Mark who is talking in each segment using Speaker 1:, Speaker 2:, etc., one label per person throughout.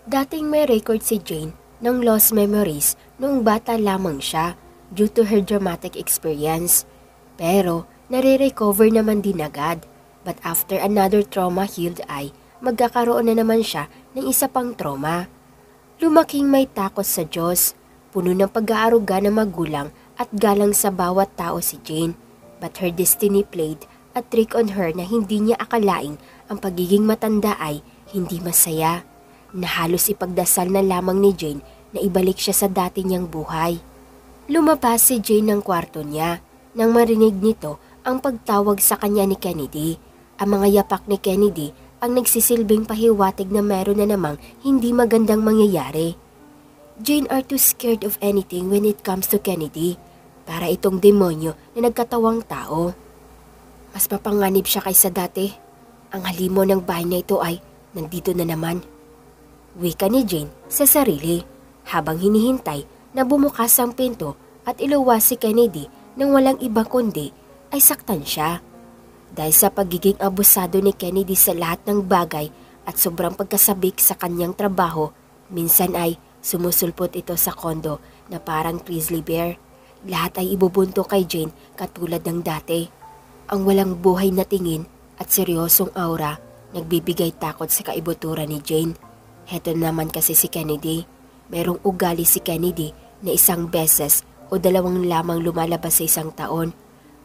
Speaker 1: Dating may record si Jane ng lost memories noong bata lamang siya due to her dramatic experience. Pero nare-recover naman din agad. But after another trauma healed ay magkakaroon na naman siya ng isa pang trauma. Lumaking may takot sa Diyos, puno ng pag-aaruga ng magulang at galang sa bawat tao si Jane. But her destiny played a trick on her na hindi niya akalaing ang pagiging matanda ay hindi masaya, na halos ipagdasal na lamang ni Jane na ibalik siya sa dati niyang buhay. Lumabas si Jane ng kwarto niya nang marinig nito ang pagtawag sa kanya ni Kennedy. Ang mga yapak ni Kennedy ang nagsisilbing pahiwatig na meron na namang hindi magandang mangyayari. Jane are too scared of anything when it comes to Kennedy. Para itong demonyo na nagkatawang tao. Mas mapanganib siya kaysa dati. Ang halimo ng bahay na ito ay nandito na naman. Wika ni Jane sa sarili habang hinihintay na bumukas ang pinto at iluwas si Kennedy nang walang iba kundi ay saktan siya. Dahil sa pagiging abusado ni Kennedy sa lahat ng bagay at sobrang pagkasabik sa kanyang trabaho, minsan ay sumusulpot ito sa kondo na parang grizzly bear. Lahat ay ibubunto kay Jane katulad ng dati. Ang walang buhay na tingin at seryosong aura nagbibigay takot sa kaibuturan ni Jane. Heto naman kasi si Kennedy. Merong ugali si Kennedy na isang beses o dalawang lamang lumalabas sa isang taon.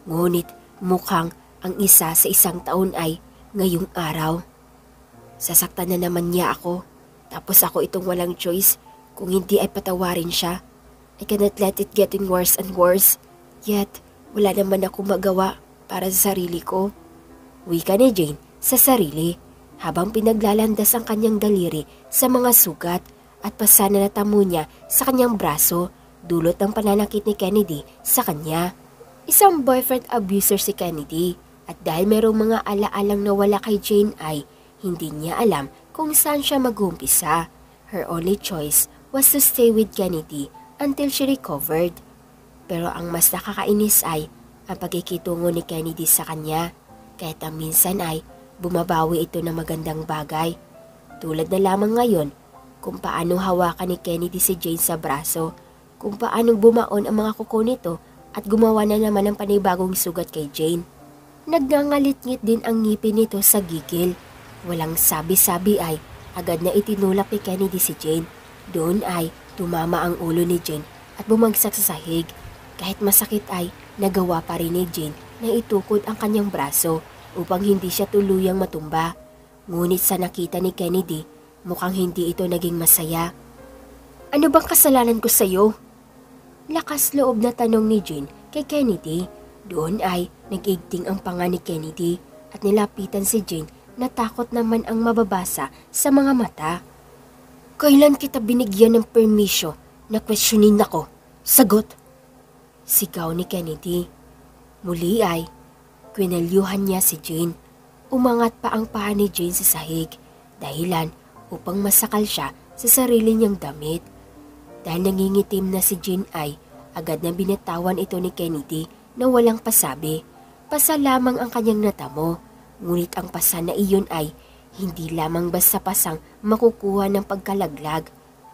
Speaker 1: Ngunit mukhang ang isa sa isang taon ay ngayong araw. Sasaktan na naman niya ako. Tapos ako itong walang choice. Kung hindi ay patawarin siya. I cannot let it getting worse and worse. Yet, wala naman ako magawa para sa sarili ko. Wika ni Jane sa sarili habang pinaglalandas ang kanyang daliri sa mga sugat at pasa na natamo niya sa kanyang braso dulot ng pananakit ni Kennedy sa kanya. Isang boyfriend abuser si Kennedy at dahil merong mga alaalang nawala kay Jane ay hindi niya alam kung saan siya mag-uumpisa. Her only choice was to stay with Kennedy until she recovered. Pero ang mas nakakainis ay ang pagkikitungo ni Kennedy sa kanya kahit ang minsan ay bumabawi ito ng magandang bagay. Tulad na lamang ngayon kung paano hawakan ni Kennedy si Jane sa braso, kung paano bumaon ang mga kuko nito at gumawa na naman ng panibagong sugat kay Jane. Nagngangalit-ngit din ang ngipin nito sa gigil. Walang sabi-sabi ay agad na itinulak ni Kennedy si Jane. Doon ay tumama ang ulo ni Jane at bumagsak sa sahig. Kahit masakit ay nagawa pa rin ni Jane na itukod ang kanyang braso upang hindi siya tuluyang matumba. Ngunit sa nakita ni Kennedy, mukhang hindi ito naging masaya. Ano bang kasalanan ko sa'yo? Lakas loob na tanong ni Jane kay Kennedy. Doon ay nag-igting ang panga ni Kennedy at nilapitan si Jane na takot naman ang mababasa sa mga mata. Kailan kita binigyan ng permisyo na questionin ako? Sagot! Sigaw ni Kennedy. Muli ay kwinelyuhan niya si Jane. Umangat pa ang paa ni Jane sa sahig, dahilan upang masakal siya sa sarili niyang damit. Dahil nangingitim na si Jane ay agad na binatawan ito ni Kennedy na walang pasabi. Pasa lamang ang kanyang natamo, ngunit ang pasa na iyon ay hindi lamang basta pasang makukuha ng pagkalaglag.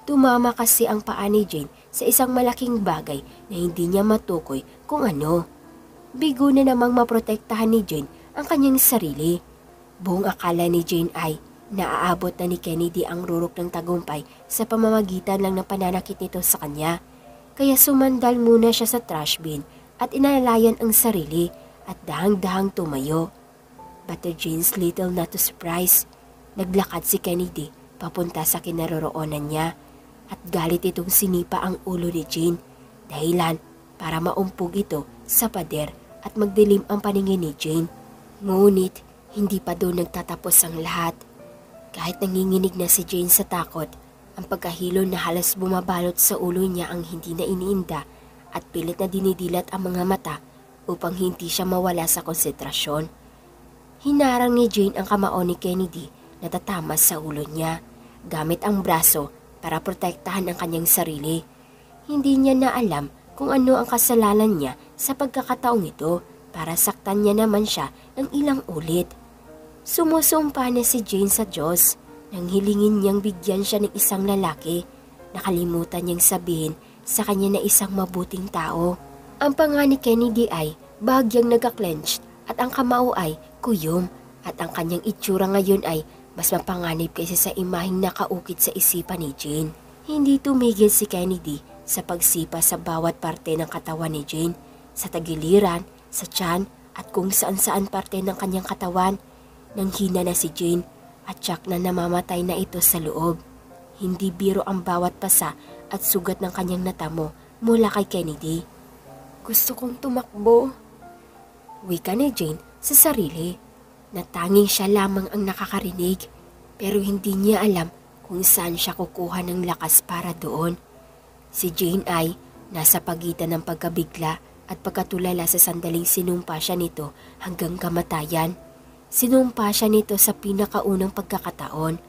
Speaker 1: Tumama kasi ang paa ni Jane sa isang malaking bagay na hindi niya matukoy kung ano. Bigo na namang maprotektahan ni Jane ang kanyang sarili. Buong akala ni Jane ay naaabot na ni Kennedy ang rurok ng tagumpay sa pamamagitan lang ng pananakit nito sa kanya. Kaya sumandal muna siya sa trash bin at inalayan ang sarili at dahang-dahang tumayo. But to Jane's little not to surprise, naglakad si Kennedy papunta sa kinaroroonan niya at galit itong sinipa ang ulo ni Jane, dahilan para maumpog ito sa pader at magdilim ang paningin ni Jane. Ngunit hindi pa doon nagtatapos ang lahat. Kahit nanginginig na si Jane sa takot, ang pagkahilo na halos bumabalot sa ulo niya ang hindi na iniinda at pilit na dinidilat ang mga mata upang hindi siya mawala sa konsentrasyon. Hinarang ni Jane ang kamao ni Kennedy na tatamas sa ulo niya gamit ang braso para protektahan ang kanyang sarili. Hindi niya na alam kung ano ang kasalanan niya sa pagkakataong ito para saktan niya naman siya ng ilang ulit. Sumusumpa na si Jane sa Diyos nang hilingin niyang bigyan siya ng isang lalaki. Nakalimutan niyang sabihin sa kanya na isang mabuting tao. Ang panga ni Kennedy ay bahagyang nagka-clenched at ang kamao ay kuyom at ang kanyang itsura ngayon ay mas mapanganib kaysa sa imaheng nakaukit sa isipan ni Jane. Hindi tumigil si Kennedy sa pagsipa sa bawat parte ng katawan ni Jane, sa tagiliran, sa tiyan at kung saan-saan parte ng kanyang katawan. Nang hina na si Jane at tiyak na namamatay na ito sa loob. Hindi biro ang bawat pasa at sugat ng kanyang natamo mula kay Kennedy. Gusto kong tumakbo, wika ni Jane sa sarili, na tanging siya lamang ang nakakarinig, pero hindi niya alam kung saan siya kukuha ng lakas para doon. Si Jane ay nasa pagitan ng pagkabigla at pagkatulala sa sandaling sinumpa siya nito hanggang kamatayan. Sinumpa siya nito sa pinakaunang pagkakataon.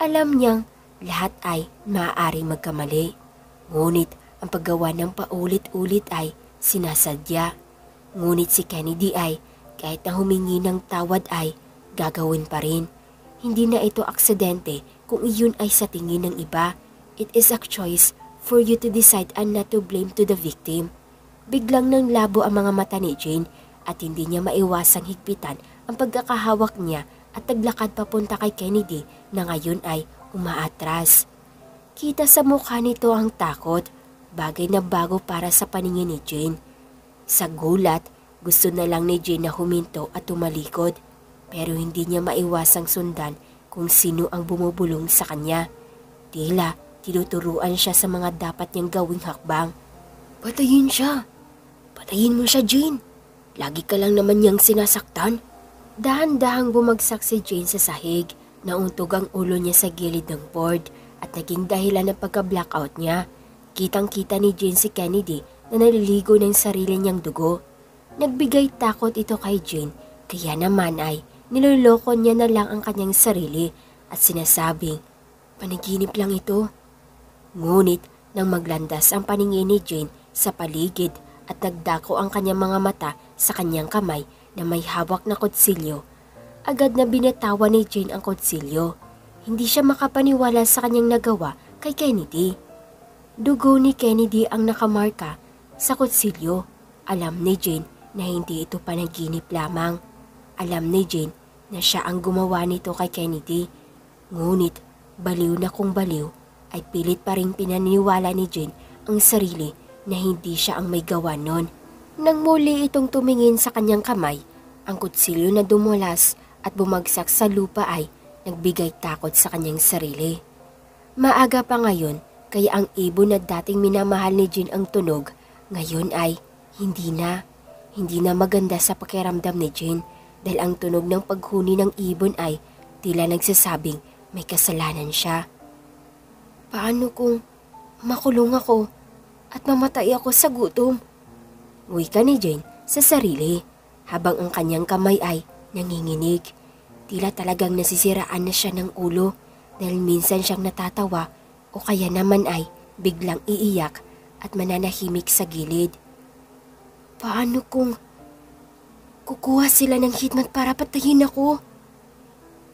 Speaker 1: Alam niyang lahat ay maaaring magkamali, ngunit ang paggawa ng paulit-ulit ay sinasadya. Ngunit si Kennedy ay kahit na humingi ng tawad ay gagawin pa rin. Hindi na ito aksidente kung iyon ay sa tingin ng iba. It is a choice for you to decide and not to blame to the victim. Biglang nang labo ang mga mata ni Jane at hindi niya maiwasang higpitan ang pagkakahawak niya at naglakad papunta kay Kennedy na ngayon ay umaatras. Kita sa mukha nito ang takot, bagay na bago para sa paningin ni Jane. Sa gulat, gusto na lang ni Jane na huminto at tumalikod, pero hindi niya maiwasang sundan kung sino ang bumubulong sa kanya. Tila tinuturuan siya sa mga dapat niyang gawing hakbang. Patayin siya! Patayin mo siya, Jane! Lagi ka lang naman niyang sinasaktan. Dahan-dahang bumagsak si Jane sa sahig. Nauntog ang ulo niya sa gilid ng board at naging dahilan ng pagka-blackout niya. Kitang-kita ni Jane si Kennedy na naliligo ng sarili niyang dugo. Nagbigay takot ito kay Jane, kaya naman ay niloloko niya na lang ang kanyang sarili at sinasabing, panaginip lang ito. Ngunit nang maglandas ang paningin ni Jane sa paligid at nagdako ang kanyang mga mata sa kanyang kamay na may hawak na kutsilyo, agad na binatawan ni Jane ang kutsilyo. Hindi siya makapaniwala sa kanyang nagawa kay Kennedy. Dugo ni Kennedy ang nakamarka sa kutsilyo. Alam ni Jane na hindi ito panaginip lamang. Alam ni Jane na siya ang gumawa nito kay Kennedy. Ngunit baliw na kung baliw ay pilit pa rin pinaniwala ni Jane ang sarili na hindi siya ang may gawa nun. Nang muli itong tumingin sa kanyang kamay, ang kutsilyo na dumulas at bumagsak sa lupa ay nagbigay takot sa kanyang sarili. Maaga pa ngayon, kaya ang ibon na dating minamahal ni Jane ang tunog, ngayon ay hindi na. Hindi na maganda sa pakiramdam ni Jane dahil ang tunog ng paghuni ng ibon ay tila nagsasabing may kasalanan siya. Paano kung makulong ako at mamatay ako sa gutom? Wika ni Jane sa sarili habang ang kanyang kamay ay nanginginig. Tila talagang nasisiraan na siya ng ulo dahil minsan siyang natatawa o kaya naman ay biglang iiyak at mananahimik sa gilid. Paano kung kukuha sila ng hitman para patayin ako?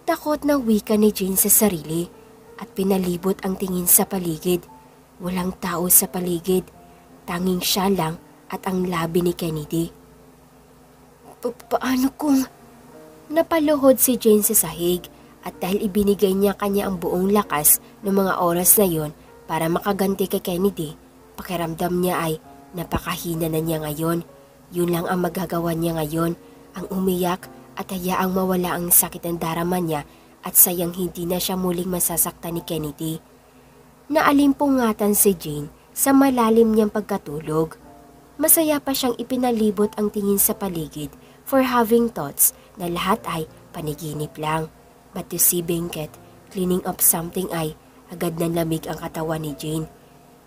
Speaker 1: Takot na wika ni Jane sa sarili at pinalibot ang tingin sa paligid. Walang tao sa paligid, tanging siya lang at ang labi ni Kennedy. Paano kung... Napaluhod si Jane sa sahig at dahil ibinigay niya kanya ang buong lakas ng mga oras na yon para makaganti kay Kennedy, pakiramdam niya ay napakahina na niya ngayon. Yun lang ang magagawa niya ngayon, ang umiyak at hayaang mawala ang sakit ng darama niya at sayang hindi na siya muling masasaktan ni Kennedy. Naalimpungatan si Jane sa malalim niyang pagkatulog. Masaya pa siyang ipinalibot ang tingin sa paligid for having thoughts na lahat ay panaginip lang. But to see Benkett cleaning up something ay agad na lamig ang katawan ni Jane.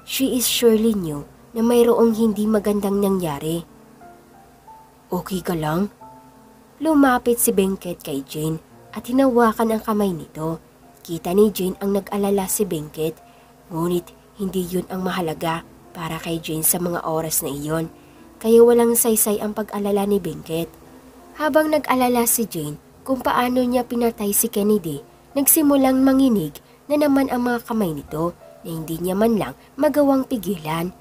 Speaker 1: She is surely knew na mayroong hindi magandang nangyari. Okay ka lang? Lumapit si Benkett kay Jane at hinawakan ang kamay nito. Kita ni Jane ang nag-alala si Benkett, ngunit hindi yun ang mahalaga para kay Jane sa mga oras na iyon, kaya walang saysay ang pag-alala ni Benkett. Habang nag-alala si Jane kung paano niya pinatay si Kennedy, Nagsimulang manginig na naman ang mga kamay nito na hindi niya man lang magawang pigilan.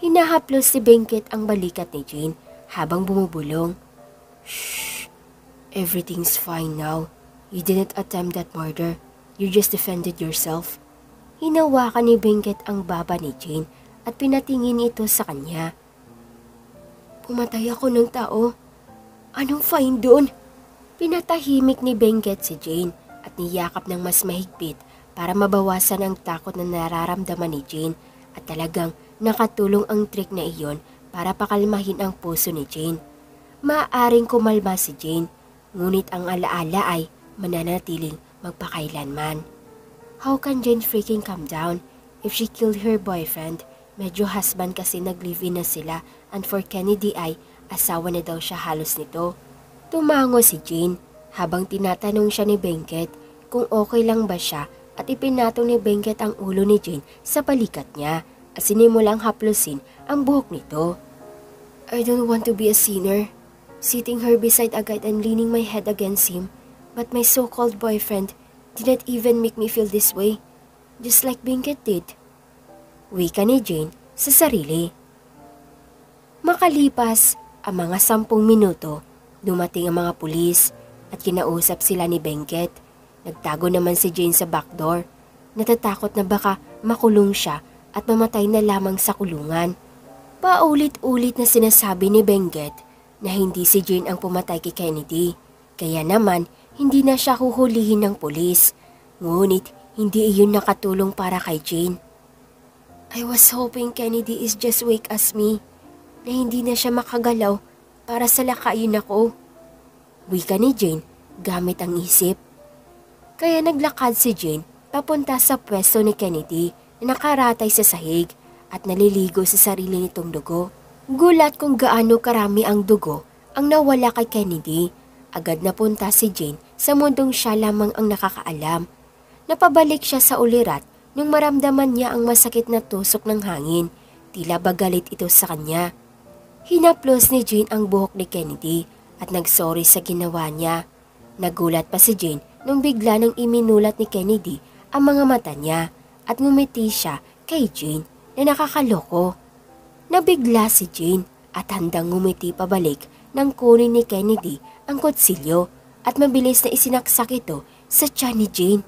Speaker 1: Hinahaplos si Benket ang balikat ni Jane habang bumubulong. "Shh! Everything's fine now. You didn't attempt that murder. You just defended yourself." Hinawakan ni Benket ang baba ni Jane at pinatingin ito sa kanya. "Pumatay ako ng tao. Anong fine doon?" Pinatahimik ni Benket si Jane at niyakap ng mas mahigpit para mabawasan ang takot na nararamdaman ni Jane at talagang nakatulong ang trick na iyon para pakalmahin ang puso ni Jane. Maaaring kumalma si Jane, ngunit ang alaala ay mananatiling magpakailanman. How can Jane freaking calm down if she killed her boyfriend? Medyo husband kasi nag-live-in na sila and for Kennedy ay asawa na daw siya halos nito. Tumango si Jane habang tinatanong siya ni Benket kung okay lang ba siya at ipinatong ni Benket ang ulo ni Jane sa balikat niya at sinimulang haplusin ang buhok nito. "I don't want to be a sinner. Sitting her beside a guy and leaning my head against him, but my so-called boyfriend didn't even make me feel this way, just like Benket did." Wika ni Jane sa sarili. Makalipas ang mga 10 minuto, dumating ang mga pulis at kinausap sila ni Benket. Nagtago naman si Jane sa backdoor. Natatakot na baka makulong siya at mamatay na lamang sa kulungan. Paulit-ulit na sinasabi ni Benket na hindi si Jane ang pumatay kay Kennedy. Kaya naman, hindi na siya huhulihin ng pulis. Ngunit, hindi iyon nakatulong para kay Jane. "I was hoping Kennedy is just weak as me, na hindi na siya makagalaw para salakayin ako." Wika ni Jane gamit ang isip. Kaya naglakad si Jane papunta sa pwesto ni Kennedy na nakaratay sa sahig at naliligo sa sarili nitong dugo. Gulat kung gaano karami ang dugo ang nawala kay Kennedy. Agad napunta si Jane sa mundong siya lamang ang nakakaalam. Napabalik siya sa ulirat nung maramdaman niya ang masakit na tusok ng hangin. Tila bagalit ito sa kanya. Hinaplos ni Jane ang buhok ni Kennedy at nagsorry sa ginawa niya. Nagulat pa si Jane nung bigla nang iminulat ni Kennedy ang mga mata niya at ngumiti siya kay Jane na nakakaloko. Nabigla si Jane at handang ngumiti pabalik nang kunin ni Kennedy ang kutsilyo at mabilis na isinaksak ito sa tiyan ni Jane.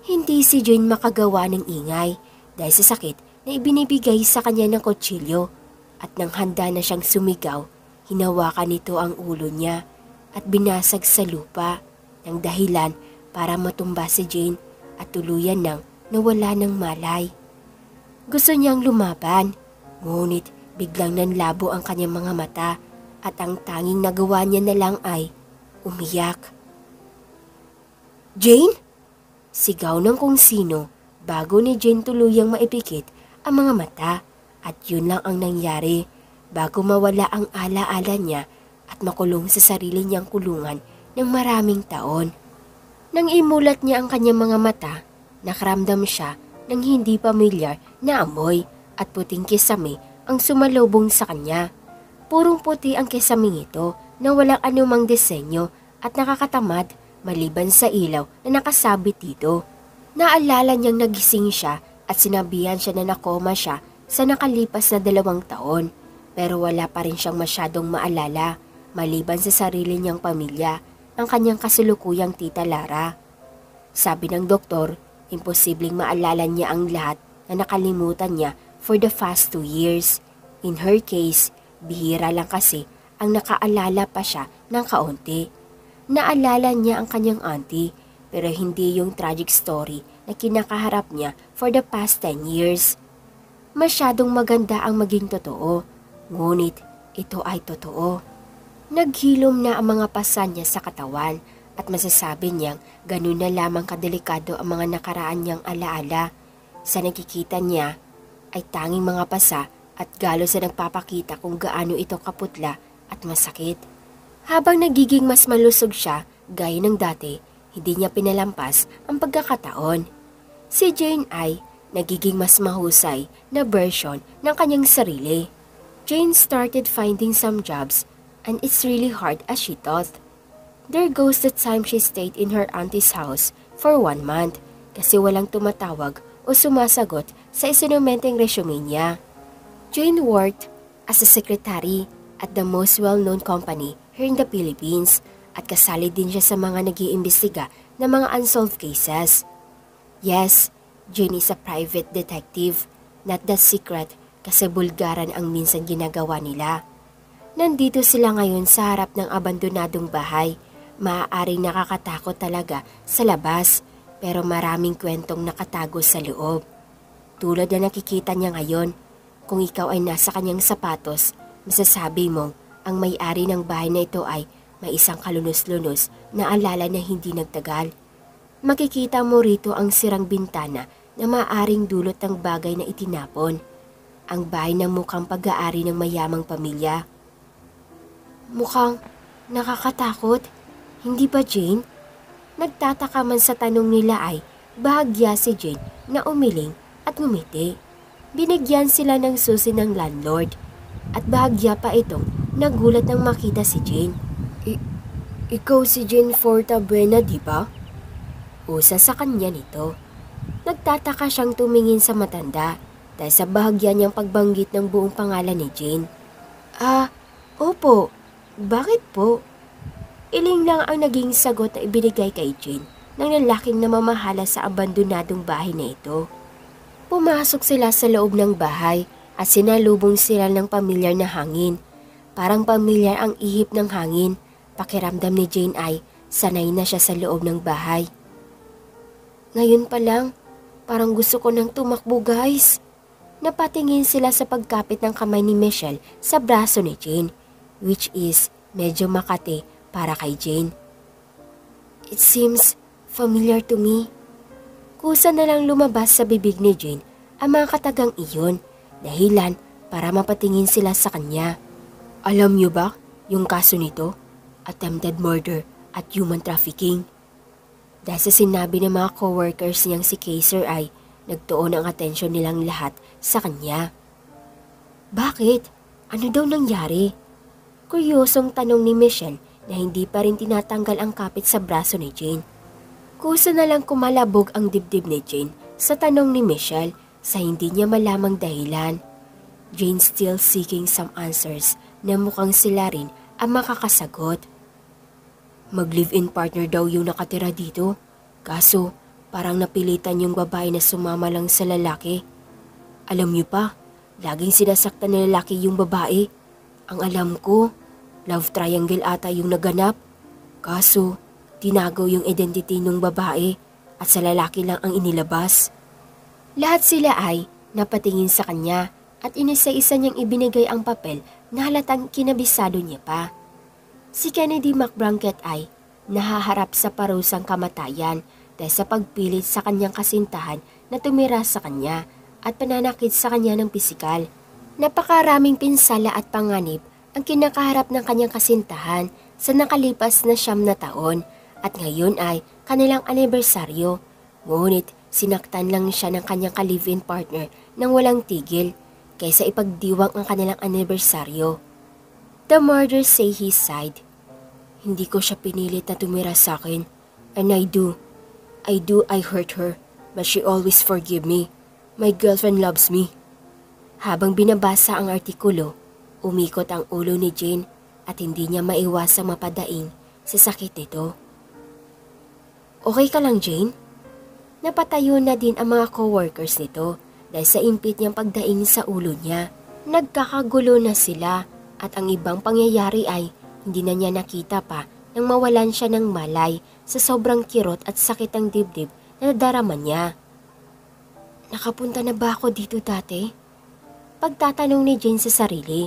Speaker 1: Hindi si Jane makagawa ng ingay dahil sa sakit na ibinibigay sa kanya ng kutsilyo at nang handa na siyang sumigaw, hinawakan nito ang ulo niya at binasag sa lupa ng dahilan para matumba si Jane at tuluyan nang nawala ng malay. Gusto niyang lumaban, ngunit biglang nanlabo ang kanyang mga mata at ang tanging nagawa niya na lang ay umiyak. "Jane?" Sigaw ng kung sino bago ni Jane tuluyang maipikit ang mga mata at yun lang ang nangyari bago mawala ang alaala niya at makulong sa sarili niyang kulungan ng maraming taon. Nang imulat niya ang kanyang mga mata, nakaramdam siya ng hindi pamilyar na amoy at puting kisame ang sumalubong sa kanya. Purong puti ang kisaming ito na walang anumang disenyo at nakakatamad maliban sa ilaw na nakasabit dito. Naalala niyang nagising siya at sinabihan siya na nakoma siya sa nakalipas na 2 taon pero wala pa rin siyang masyadong maalala maliban sa sarili niyang pamilya, ang kanyang kasulukuyang tita Lara. Sabi ng doktor, imposibleng maalala niya ang lahat na nakalimutan niya for the past 2 years. In her case, bihira lang kasi ang nakaalala pa siya ng kaunti. Naalala niya ang kanyang auntie pero hindi yung tragic story na kinakaharap niya for the past 10 years. Masyadong maganda ang maging totoo, ngunit ito ay totoo. Naghilom na ang mga pasa niya sa katawan at masasabi niyang ganun na lamang kadelikado ang mga nakaraan niyang alaala. Sa nakikita niya ay tanging mga pasa at galos na nagpapakita kung gaano ito kaputla at masakit. Habang nagiging mas malusog siya, gaya ng dati, hindi niya pinalampas ang pagkakataon. Si Jane ay nagiging mas mahusay na version ng kanyang sarili. Jane started finding some jobs and it's really hard as she thought. There goes the time she stayed in her auntie's house for 1 month kasi walang tumatawag o sumasagot sa isinumenteng resume niya. Jane worked as a secretary at the most well-known company here in the Philippines at kasali din siya sa mga nag-iimbestiga ng mga unsolved cases. Yes, Jane is a private detective, not the secret kasi bulgaran ang minsan ginagawa nila. Nandito sila ngayon sa harap ng abandonadong bahay. Maaaring nakakatakot talaga sa labas pero maraming kwentong nakatago sa loob. Tulad na nakikita niya ngayon, kung ikaw ay nasa kanyang sapatos, masasabi mong ang may-ari ng bahay na ito ay may isang kalunos-lunos na alala na hindi nagtagal. Makikita mo rito ang sirang bintana na maaaring dulot ng bagay na itinapon. Ang bahay ng mukhang pag-aari ng mayamang pamilya. Mukhang nakakatakot, hindi ba Jane? Nagtataka man sa tanong nila ay bahagya si Jane na umiling at ngumiti. Binigyan sila ng susi ng landlord at bahagya pa itong nagulat nang makita si Jane. Ikaw si Jane Fortabuena, di ba? Usa sa kanya nito. Nagtataka siyang tumingin sa matanda dahil sa bahagya niyang pagbanggit ng buong pangalan ni Jane. Opo. Bakit po? Iling lang ang naging sagot na ibinigay kay Jane ng lalaking namamahala sa abandonadong bahay na ito. Pumasok sila sa loob ng bahay at sinalubong sila ng pamilyar na hangin. Parang pamilyar ang ihip ng hangin. Pakiramdam ni Jane ay sanay na siya sa loob ng bahay. Ngayon pa lang, parang gusto ko nang tumakbo guys. Napatingin sila sa pagkapit ng kamay ni Michelle sa braso ni Jane, which is medyo makati para kay Jane. It seems familiar to me. Kusa na lang lumabas sa bibig ni Jane ang mga katagang iyon, dahilan para mapatingin sila sa kanya. Alam niyo ba yung kaso nito? Attempted murder at human trafficking. Dahil sa sinabi ng mga coworkers niyang si Kaiser ay nagtuon ang atensyon nilang lahat sa kanya. Bakit? Ano daw nangyari? Kuryosong tanong ni Michelle na hindi pa rin tinatanggal ang kapit sa braso ni Jane. Kusa na lang kumalabog ang dibdib ni Jane sa tanong ni Michelle sa hindi niya malamang dahilan. Jane still seeking some answers na mukhang sila rin ang makakasagot. Mag-live-in partner daw yung nakatira dito. Kaso parang napilitan yung babae na sumama lang sa lalaki. Alam niyo pa, laging sinasaktan ng lalaki yung babae. Ang alam ko, love triangle ata yung naganap. Kaso, tinago yung identity ng babae at sa lalaki lang ang inilabas. Lahat sila ay napatingin sa kanya at inisa-isa niyang ibinigay ang papel na halatang kinabisado niya pa. Si Kennedy McBranket ay nahaharap sa parusang kamatayan dahil sa pagpilit sa kanyang kasintahan na tumira sa kanya at pananakit sa kanya ng pisikal. Napakaraming pinsala at panganib ang kinakaharap ng kanyang kasintahan sa nakalipas na 9 na taon at ngayon ay kanilang anibersaryo. Ngunit sinaktan lang siya ng kanyang ka-live-in partner nang walang tigil kaysa ipagdiwang ang kanilang anibersaryo. The murderer say his side. Hindi ko siya pinilit na tumira sa akin and I hurt her but she always forgive me. My girlfriend loves me. Habang binabasa ang artikulo, umikot ang ulo ni Jane at hindi niya maiwasang mapadaing sa sakit nito. Okay ka lang, Jane? Napatayo na din ang mga coworkers nito dahil sa impit niyang pagdaing sa ulo niya. Nagkakagulo na sila at ang ibang pangyayari ay hindi na niya nakita pa nang mawalan siya ng malay sa sobrang kirot at sakit ng dibdib na nadarama niya. Nakapunta na ba ako dito dati? Pagtatanong ni Jane sa sarili.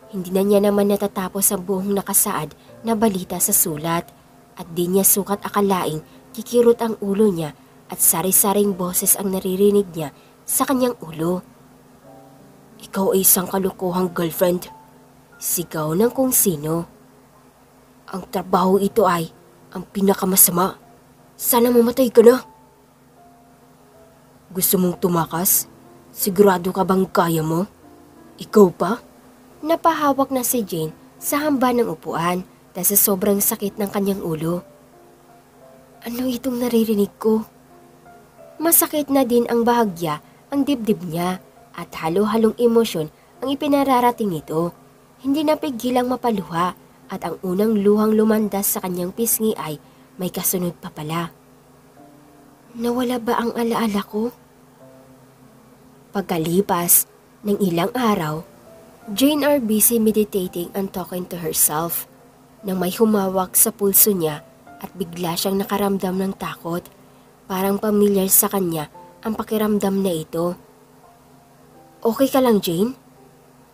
Speaker 1: Hindi na niya naman natatapos ang buong nakasaad na balita sa sulat at di niya sukat akalaing kikirot ang ulo niya at sari-saring boses ang naririnig niya sa kanyang ulo. Ikaw ay isang kalukuhang girlfriend. Sigaw ng kung sino. Ang trabaho ito ay ang pinakamasama. Sana mamatay ka na. Gusto mong tumakas? Sigurado ka bang kaya mo? Ikaw pa? Napahawak na si Jane sa hamba ng upuan dahil sa sobrang sakit ng kanyang ulo. Ano itong naririnig ko? Masakit na din ang bahagya ang dibdib niya at halo-halong emosyon ang ipinararating nito. Hindi napigilang mapaluha at ang unang luhang lumandas sa kanyang pisngi ay may kasunod pa pala. Nawala ba ang alaala ko? Pagkalipas ng ilang araw, Jane are busy meditating and talking to herself nang may humawak sa pulso niya at bigla siyang nakaramdam ng takot. Parang pamilyar sa kanya ang pakiramdam na ito. Okay ka lang, Jane?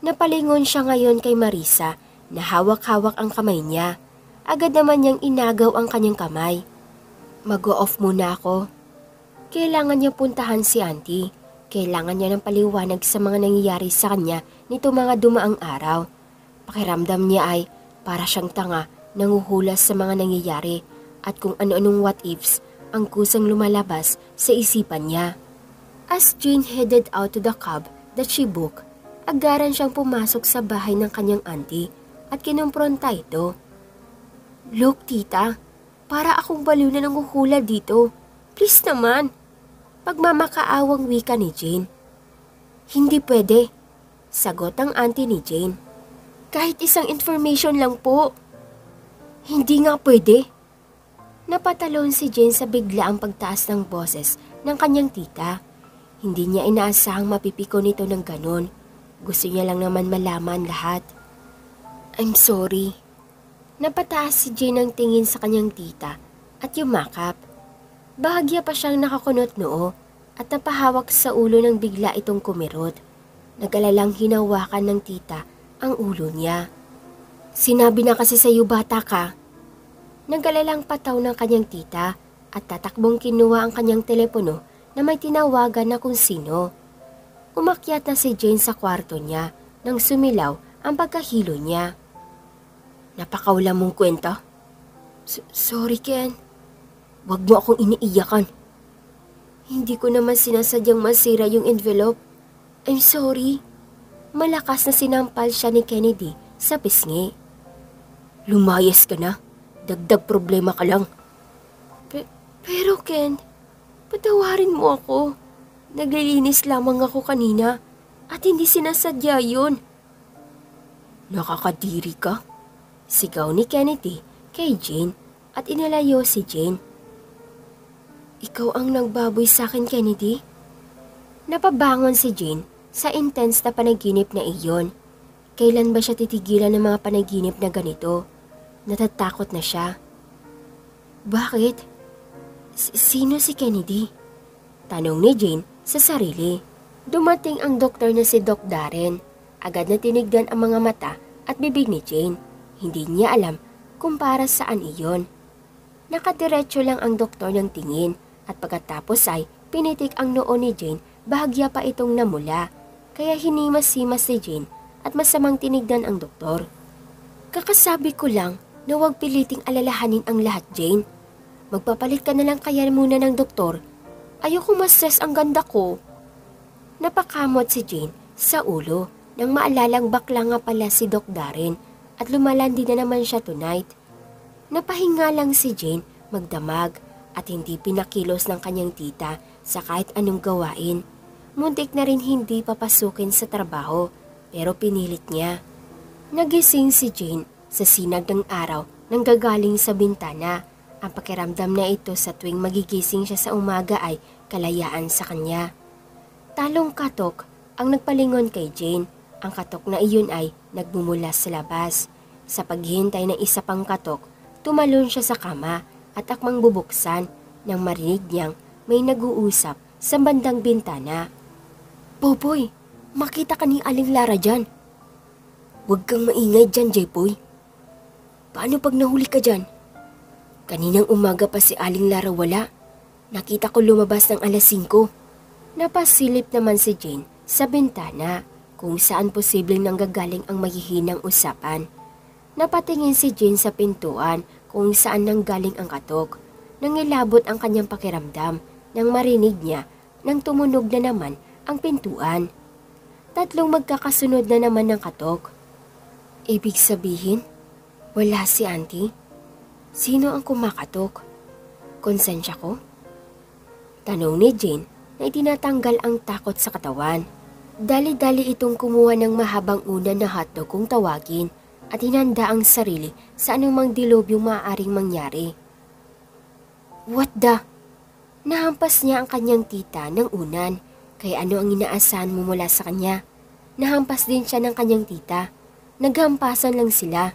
Speaker 1: Napalingon siya ngayon kay Marisa na hawak-hawak ang kamay niya. Agad naman niyang inagaw ang kanyang kamay. Mag-o-off muna ako. Kailangan niya puntahan si Auntie. Kailangan niya ng paliwanag sa mga nangyayari sa kanya nito mga dumaang araw. Pakiramdam niya ay para siyang tanga nanguhulas sa mga nangyayari at kung ano-anong what-ifs ang kusang lumalabas sa isipan niya. As Jane headed out to the cab that she booked, agaran siyang pumasok sa bahay ng kanyang auntie at kinumpronta ito. Look, tita, para akong baliw na nanguhula dito. Please naman. Pagmamakaawang wika ni Jane. Hindi pwede, sagot ang auntie ni Jane. Kahit isang information lang po. Hindi nga pwede. Napatalon si Jane sa biglaang pagtaas ng boses ng kanyang tita. Hindi niya inaasahang mapipiko nito ng ganon. Gusto niya lang naman malaman lahat. I'm sorry. Napataas si Jane ang tingin sa kanyang tita at yumakap. Bahagya pa siyang nakakunot noo at napahawak sa ulo ng bigla itong kumirot. Nag-alalang hinawakan ng tita ang ulo niya. Sinabi na kasi sa iyo bata ka. Nag-alalang pataw ng kanyang tita at tatakbong kinuha ang kanyang telepono na may tinawagan na kung sino. Umakyat na si Jane sa kwarto niya nang sumilaw ang pagkahilo niya. Napakawala mong kwenta. Sorry, Ken. Huwag mo akong iniiyakan. Hindi ko naman sinasadyang masira yung envelope. I'm sorry. Malakas na sinampal siya ni Kennedy sa pisngi. Lumayas ka na. Dagdag problema ka lang. Pero Ken, patawarin mo ako. Naglilinis lamang ako kanina at hindi sinasadya yun. Nakakadiri ka. Sigaw ni Kennedy kay Jane at inalayo si Jane. Ikaw ang nagbaboy sa akin, Kennedy? Napabangon si Jane sa intense na panaginip na iyon. Kailan ba siya titigilan ng mga panaginip na ganito? Natatakot na siya. Bakit? Sino si Kennedy? Tanong ni Jane sa sarili. Dumating ang doktor na si Doc Darren. Agad na tinignan ang mga mata at bibig ni Jane. Hindi niya alam kung para saan iyon. Nakadiretso lang ang doktor ng tingin at pagkatapos ay pinitik ang noo ni Jane. Bahagya pa itong namula. Kaya hinimas-himas si Jane at masamang tinignan ang doktor. Kakasabi ko lang na huwag piliting alalahanin ang lahat, Jane. Magpapalit ka na lang kaya muna ng doktor. Ayoko ma-stress ang ganda ko. Napakamot si Jane sa ulo nang maalalang bakla nga pala si Doc Darren at lumalandi na naman siya tonight. Napahinga lang si Jane magdamag at hindi pinakilos ng kanyang tita sa kahit anong gawain. Muntik na rin hindi papasukin sa trabaho pero pinilit niya. Nagising si Jane sa sinag ng araw nang gagaling sa bintana. Ang pakiramdam na ito sa tuwing magigising siya sa umaga ay kalayaan sa kanya. Talong katok ang nagpalingon kay Jane. Ang katok na iyon ay nagmumula sa labas. Sa paghihintay ng isa pang katok, tumalon siya sa kama at akmang bubuksan nang marinig niyang may nag-uusap sa bandang bintana. Boboy, makita ka ni Aling Lara dyan. Huwag kang maingay dyan, Jaypoy. Paano pag nahuli ka dyan? Kaninang umaga pa si Aling Lara wala. Nakita ko lumabas ng alas 5. Napasilip naman si Jane sa bintana kung saan posibleng nanggagaling ang mahihinang usapan. Napatingin si Jane sa pintuan kung saan nanggaling ang katok. Nangilabot ang kanyang pakiramdam nang marinig niya nang tumunog na naman ang pintuan. Tatlong magkakasunod na naman ng katok. Ibig sabihin, wala si Auntie? Sino ang kumakatok? Konsensya ko? Tanong ni Jane na itinatanggal ang takot sa katawan. Dali-dali itong kumuha ng mahabang unan na hotdog kung tawagin at hinanda ang sarili sa anumang dilobyong maaaring mangyari. What the? Nahampas niya ang kanyang tita ng unan, kaya ano ang inaasahan mo mula sa kanya? Nahampas din siya ng kanyang tita. Naghampasan lang sila.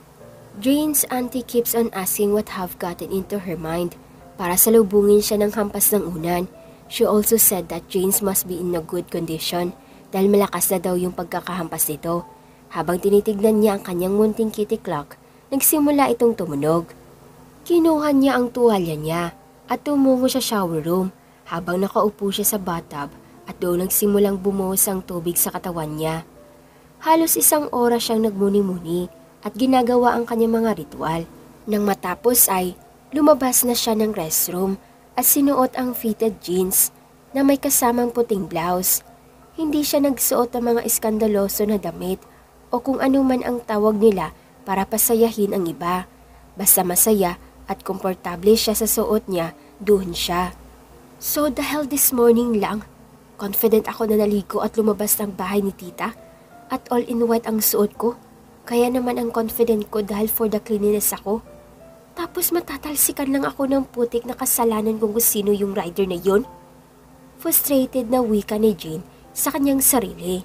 Speaker 1: Jane's auntie keeps on asking what have gotten into her mind para salubungin siya ng hampas ng unan. She also said that Jane's must be in a good condition dahil malakas na daw yung pagkakahampas nito. Habang tinitignan niya ang kanyang munting kitty clock, nagsimula itong tumunog. Kinuha niya ang tuwalya niya at tumungo sa shower room habang nakaupo siya sa bathtub at doon nagsimulang bumuhos ang tubig sa katawan niya. Halos 1 oras siyang nagmuni-muni at ginagawa ang kanyang mga ritual. Nang matapos ay lumabas na siya ng restroom at sinuot ang fitted jeans na may kasamang puting blouse. Hindi siya nagsuot ng mga iskandaloso na damit o kung ano man ang tawag nila para pasayahin ang iba. Basta masaya at komportable siya sa suot niya, doon siya. So dahil this morning lang, confident ako na naligo at lumabas ng bahay ni tita at all in white ang suot ko. Kaya naman ang confident ko dahil for the cleanliness ako. Tapos matatalsikan lang ako ng putik na kasalanan kung sino yung rider na yun. Frustrated na wika ni Jane sa kanyang sarili.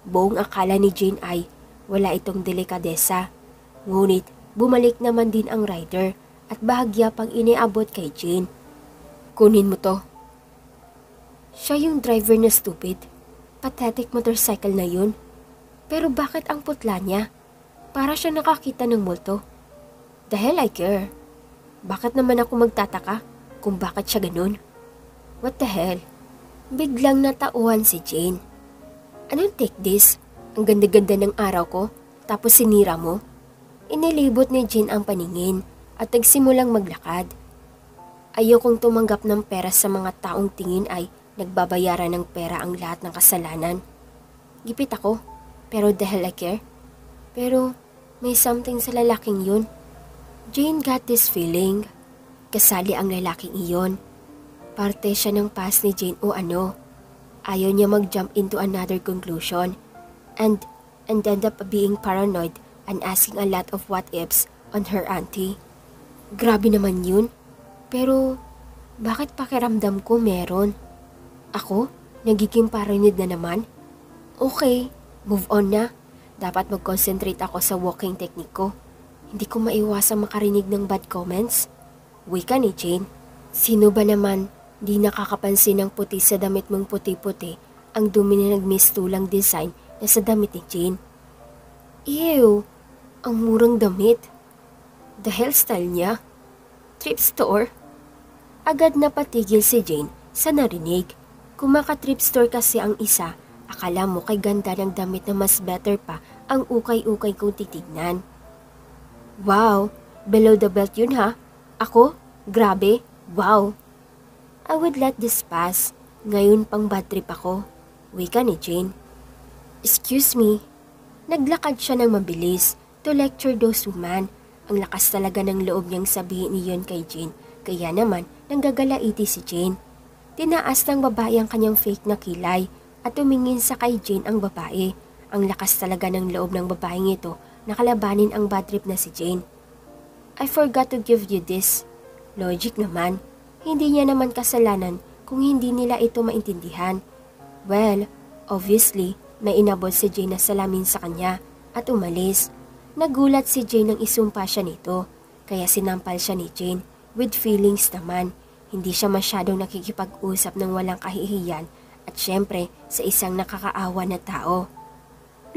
Speaker 1: Buong akala ni Jane ay wala itong delikadesa. Ngunit bumalik naman din ang rider at bahagya pang iniabot kay Jane. Kunin mo to. Siya yung driver na stupid. Pathetic motorcycle na yun. Pero bakit ang putla niya? Para siya nakakita ng multo. The hell I care. Bakit naman ako magtataka kung bakit siya ganun? What the hell? Biglang natauhan si Jane. Anong take this? Ang ganda-ganda ng araw ko, tapos sinira mo? Inilibot ni Jane ang paningin at nagsimulang maglakad. Ayokong tumanggap ng pera sa mga taong tingin ay nagbabayaran ng pera ang lahat ng kasalanan. Gipit ako, pero dahil I care. Pero may something sa lalaking yun. Jane got this feeling. Kasali ang lalaking iyon. Parte siya ng past ni Jane o ano. Ayaw niya mag-jump into another conclusion and end up being paranoid and asking a lot of what-ifs on her auntie. Grabe naman yun. Pero bakit pakiramdam ko meron? Ako? Nagiging paranoid na naman? Okay, move on na. Dapat mag-concentrate ako sa walking technique ko. Hindi ko maiwasang makarinig ng bad comments. Wika ni Jane. Sino ba naman di nakakapansin ng puti sa damit mong puti-puti ang dumi na nagmistulang design na sa damit ni Jane? Ew, ang murang damit. The hairstyle niya. Thrift store. Agad na patigil si Jane sa narinig. Kung maka-thrift store kasi ang isa, akala mo kay ganda ng damit na mas better pa ang ukay-ukay kong titignan. Wow, below the belt yun ha? Ako? Grabe, wow. I would let this pass. Ngayon pang bad trip ako. Wika ni Jane. Excuse me. Naglakad siya ng mabilis to lecture those women. Ang lakas talaga ng loob niyang sabihin niyon kay Jane. Kaya naman, nanggagalaiti si Jane. Tinaas ng babae ang kanyang fake na kilay at tumingin sa kay Jane ang babae. Ang lakas talaga ng loob ng babaeng ito na kalabanin ang bad trip na si Jane. I forgot to give you this. Logic naman. Hindi niya naman kasalanan kung hindi nila ito maintindihan. Well, obviously, may inabot si Jane na salamin sa kanya at umalis. Nagulat si Jane nang isumpa siya nito, kaya sinampal siya ni Jane with feelings naman. Hindi siya masyadong nakikipag-usap ng walang kahihiyan at syempre sa isang nakakaawa na tao.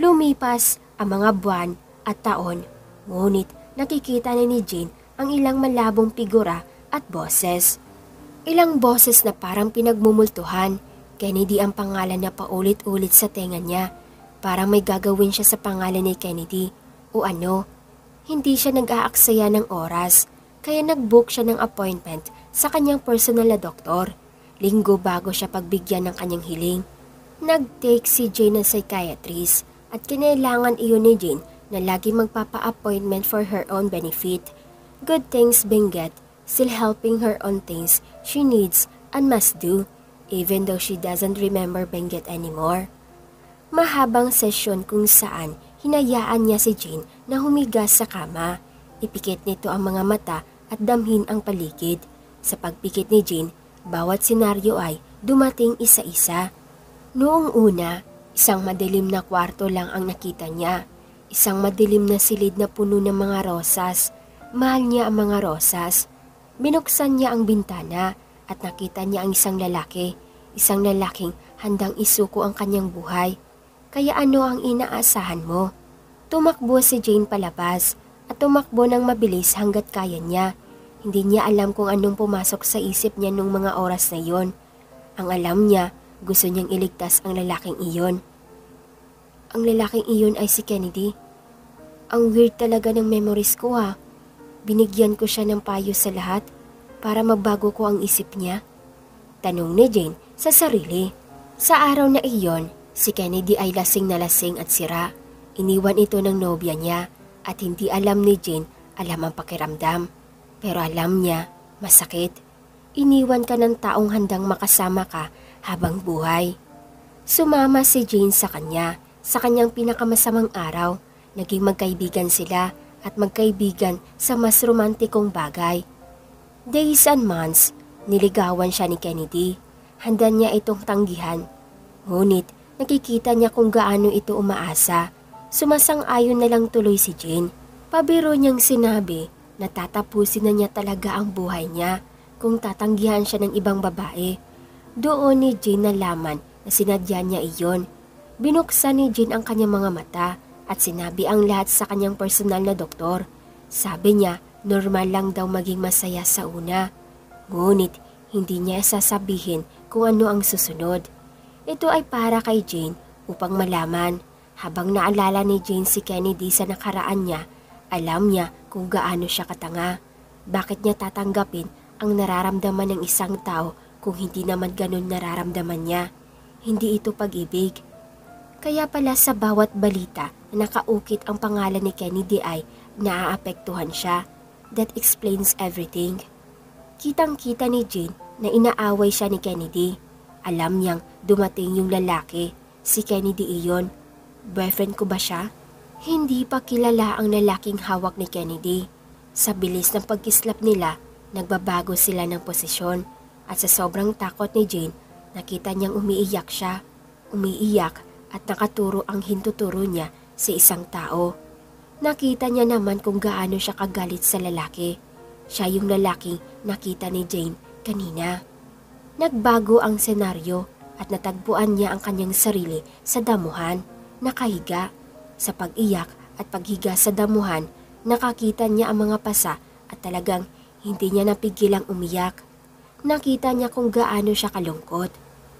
Speaker 1: Lumipas ang mga buwan at taon, ngunit nakikita ni Jane ang ilang malabong figura at boses. Ilang boses na parang pinagmumultuhan. Kennedy ang pangalan na paulit-ulit sa tenga niya. Parang may gagawin siya sa pangalan ni Kennedy. O ano, hindi siya nag-aaksaya ng oras. Kaya nag-book siya ng appointment sa kanyang personal na doktor. Linggo bago siya pagbigyan ng kanyang hiling. Nag-take si Jane ng psychiatrist at kinailangan iyon ni Jane na lagi magpapa-appointment for her own benefit. Good things being get still helping her on things she needs and must do, even though she doesn't remember Benguet anymore. Mahabang sesyon kung saan hinayaan niya si Jane na humiga sa kama. Ipikit nito ang mga mata at damhin ang paligid. Sa pagpikit ni Jane, bawat senaryo ay dumating isa-isa. Noong una, isang madilim na kwarto lang ang nakita niya. Isang madilim na silid na puno ng mga rosas. Mahal niya ang mga rosas. Binuksan niya ang bintana at nakita niya ang isang lalaki. Isang lalaking handang isuko ang kanyang buhay. Kaya ano ang inaasahan mo? Tumakbo si Jane palabas at tumakbo ng mabilis hanggat kaya niya. Hindi niya alam kung anong pumasok sa isip niya nung mga oras na iyon. Ang alam niya, gusto niyang iligtas ang lalaking iyon. Ang lalaking iyon ay si Kennedy. Ang weird talaga ng memories ko ha. Binigyan ko siya ng payo sa lahat para magbago ko ang isip niya. Tanong ni Jane sa sarili. Sa araw na iyon, si Kennedy ay lasing na lasing at sira. Iniwan ito ng nobya niya at hindi alam ni Jane alam ang pakiramdam. Pero alam niya, masakit. Iniwan ka ng taong handang makasama ka habang buhay. Sumama si Jane sa kanyang pinakamasamang araw. Naging magkaibigan sila at magkaibigan sa mas romantikong bagay. Days and months, niligawan siya ni Kennedy. Handa niya itong tanggihan. Ngunit nakikita niya kung gaano ito umaasa. Sumasang-ayon na lang tuloy si Jane. Pabiro niyang sinabi na tatapusin na niya talaga ang buhay niya kung tatanggihan siya ng ibang babae. Doon ni Jane nalaman na sinadya niya iyon. Binuksan ni Jane ang kanyang mga mata at sinabi ang lahat sa kanyang personal na doktor. Sabi niya, normal lang daw maging masaya sa una. Ngunit hindi niya sasabihin kung ano ang susunod. Ito ay para kay Jane upang malaman. Habang naalala ni Jane si Kennedy sa nakaraan niya, alam niya kung gaano siya katanga. Bakit niya tatanggapin ang nararamdaman ng isang tao kung hindi naman ganun nararamdaman niya? Hindi ito pag-ibig. Kaya pala sa bawat balita na nakaukit ang pangalan ni Kennedy ay naaapektuhan siya. That explains everything. Kitang-kita ni Jane na inaaway siya ni Kennedy. Alam niyang dumating yung lalaki. Si Kennedy iyon. Boyfriend ko ba siya? Hindi pa kilala ang lalaking hawak ni Kennedy. Sa bilis ng pagkislap nila, nagbabago sila ng posisyon. At sa sobrang takot ni Jane, nakita niyang umiiyak siya. Umiiyak at nakaturo ang hintuturo niya sa isang tao. Nakita niya naman kung gaano siya kagalit sa lalaki. Siya yung lalaking nakita ni Jane kanina. Nagbago ang senaryo at natagpuan niya ang kanyang sarili sa damuhan, nakahiga. Sa pag-iyak at paghiga sa damuhan, nakakita niya ang mga pasa at talagang hindi niya napigilang umiyak. Nakita niya kung gaano siya kalungkot.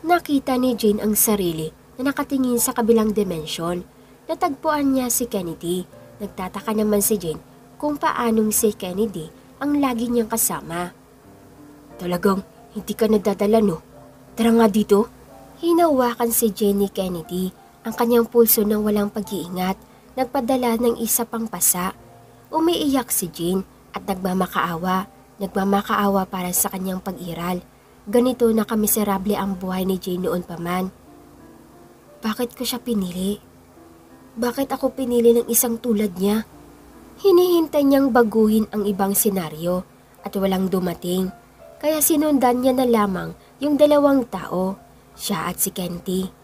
Speaker 1: Nakita ni Jane ang sarili na nakatingin sa kabilang dimensyon. Natagpuan niya si Kennedy. Nagtataka naman si Jane kung paanong si Kennedy ang lagi niyang kasama. Talagang hindi ka nadadala no? Tara nga dito. Hinawakan si Jane ni Kennedy. Ang kanyang pulso ng walang pag-iingat, nagpadala ng isa pang pasa. Umiiyak si Jane at nagmamakaawa para sa kanyang pag-iral. Ganito na kamiserable ang buhay ni Jane noon pa man. Bakit ko siya pinili? Bakit ako pinili ng isang tulad niya? Hinihintay niyang baguhin ang ibang senaryo at walang dumating. Kaya sinundan niya na lamang yung dalawang tao, siya at si Kennedy.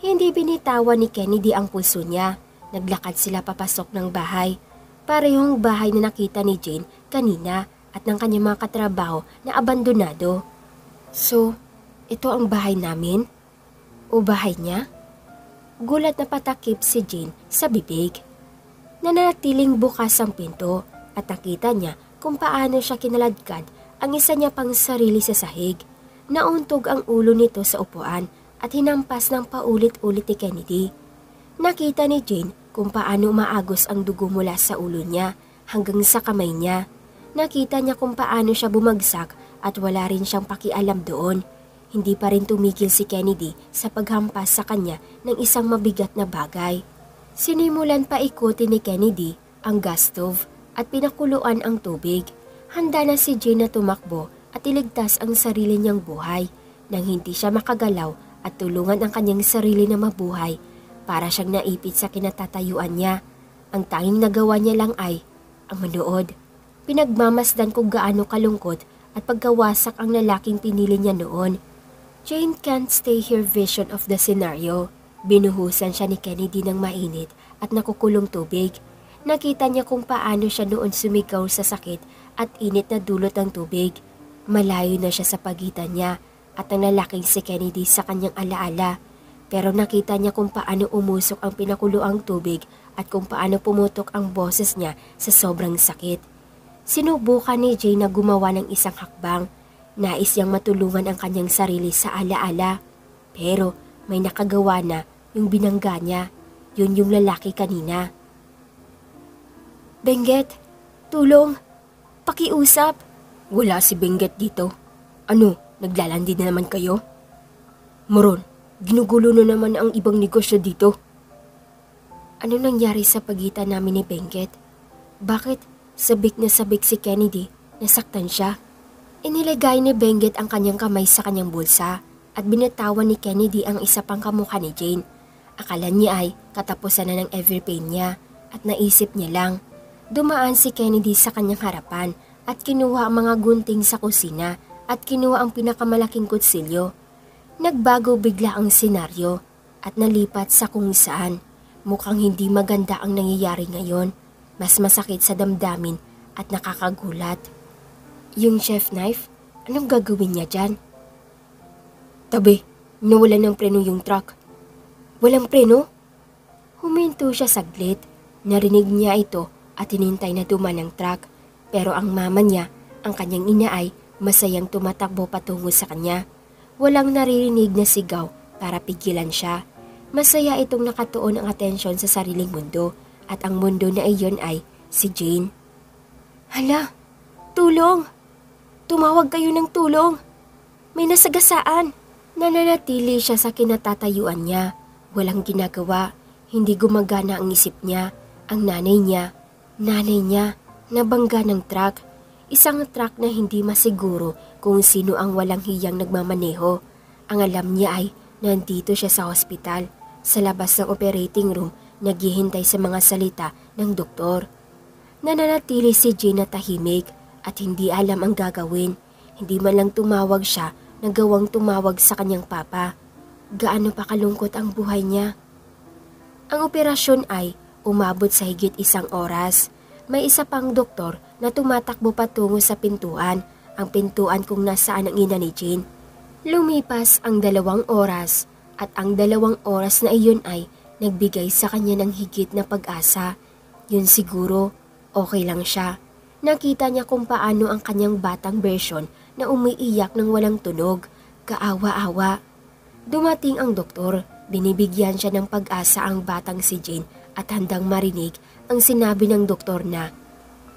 Speaker 1: Hindi binitawan ni Kennedy ang pulso niya. Naglakad sila papasok ng bahay. Parehong bahay na nakita ni Jane kanina at ng kanyang mga katrabaho na abandonado. So, ito ang bahay namin? O bahay niya? Gulat na patakip si Jane sa bibig. Nanatiling bukas ang pinto at nakita niya kung paano siya kinaladkad ang isa niya pang sarili sa sahig. Nauntog ang ulo nito sa upuan at hinampas ng paulit-ulit ni Kennedy. Nakita ni Jane kung paano umaagos ang dugo mula sa ulo niya hanggang sa kamay niya. Nakita niya kung paano siya bumagsak at wala rin siyang pakialam doon. Hindi pa rin tumigil si Kennedy sa paghampas sa kanya ng isang mabigat na bagay. Sinimulan pa ikutin ni Kennedy ang gas stove at pinakuluan ang tubig Handa na si Jane na tumakbo at iligtas ang sarili niyang buhay nang hindi siya makagalaw at tulungan ang kanyang sarili na mabuhay para siyang naipit sa kinatatayuan niya. Ang tanging nagawa niya lang ay ang manood. Pinagmamasdan kung gaano kalungkot at pagkawasak ang lalaking pinili niya noon. Jane can't stay here vision of the scenario. Binuhusan siya ni Kennedy ng mainit at nakukulong tubig. Nakita niya kung paano siya noon sumigaw sa sakit at init na dulot ng tubig. Malayo na siya sa pagitan niya at ang lalaking si Kennedy sa kanyang alaala. Pero nakita niya kung paano umusok ang pinakuloang tubig at kung paano pumutok ang boses niya sa sobrang sakit. Sinubukan ni Jane na gumawa ng isang hakbang. Nais niyang matulungan ang kanyang sarili sa alaala. Pero may nakagawa na yung binangga niya. Yun yung lalaki kanina. Benguet, tulong! Pakiusap! Wala si Benguet dito. Ano, naglalandi na naman kayo? Moron, ginugulo na naman ang ibang negosyo dito. Ano nangyari sa pagitan namin ni Benguet? Bakit sabik na sabik si Kennedy, nasaktan siya? Inilagay ni Benguet ang kanyang kamay sa kanyang bulsa at binitawan ni Kennedy ang isa pang kamukha ni Jane. Akala niya ay katapusan na ng every pain niya at naisip niya lang. Dumaan si Kennedy sa kanyang harapan at kinuha ang mga gunting sa kusina at kinuha ang pinakamalaking kutsilyo. Nagbago bigla ang senaryo at nalipat sa kung saan. Mukhang hindi maganda ang nangyayari ngayon. Mas masakit sa damdamin at nakakagulat. Yung chef knife, anong gagawin niya dyan? Tabi, nawalan ng preno yung truck. Walang preno? Huminto siya saglit. Narinig niya ito at hinintay na dumaan ang truck. Pero ang mama niya, ang kanyang ina ay masayang tumatakbo patungo sa kanya. Walang naririnig na sigaw para pigilan siya. Masaya itong nakatuon ang atensyon sa sariling mundo at ang mundo na iyon ay si Jane. Hala, tulong! Tumawag kayo ng tulong! May nasagasaan! Nananatili siya sa kinatatayuan niya. Walang ginagawa, hindi gumagana ang isip niya. Ang nanay niya, nabangga ng truck. Isang truck na hindi masiguro kung sino ang walang hiyang nagmamaneho. Ang alam niya ay nandito siya sa hospital, sa labas ng operating room, naghihintay sa mga salita ng doktor. Nananatili si Jane na tahimik at hindi alam ang gagawin. Hindi man lang tumawag siya na gawang tumawag sa kanyang papa. Gaano pa kalungkot ang buhay niya. Ang operasyon ay umabot sa higit 1 oras. May isa pang doktor na tumatakbo patungo sa pintuan, ang pintuan kung nasaan ang ina ni Jane. Lumipas ang 2 oras at ang 2 oras na iyon ay nagbigay sa kanya ng higit na pag-asa. Yun siguro, okay lang siya. Nakita niya kung paano ang kanyang batang version na umiiyak ng walang tunog, kaawa-awa. Dumating ang doktor, binibigyan siya ng pag-asa ang batang si Jane at handang marinig ang sinabi ng doktor na,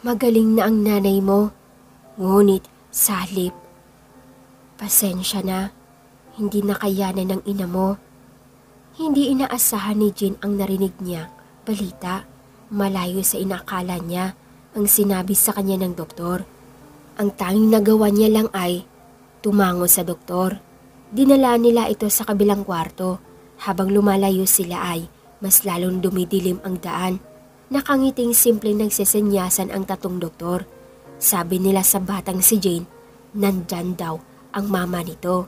Speaker 1: "Magaling na ang nanay mo." Ngunit sa halip, "Pasensya na, hindi nakayanan ng ina mo." Hindi inaasahan ni Jane ang narinig niya, balita, malayo sa inakala niya ang sinabi sa kanya ng doktor. Ang tanging nagawa niya lang ay tumango sa doktor. Dinala nila ito sa kabilang kwarto. Habang lumalayo sila ay mas lalong dumidilim ang daan. Nakangiting simpleng nagsesenyasan ang 3 doktor. Sabi nila sa batang si Jane, nandyan daw ang mama nito.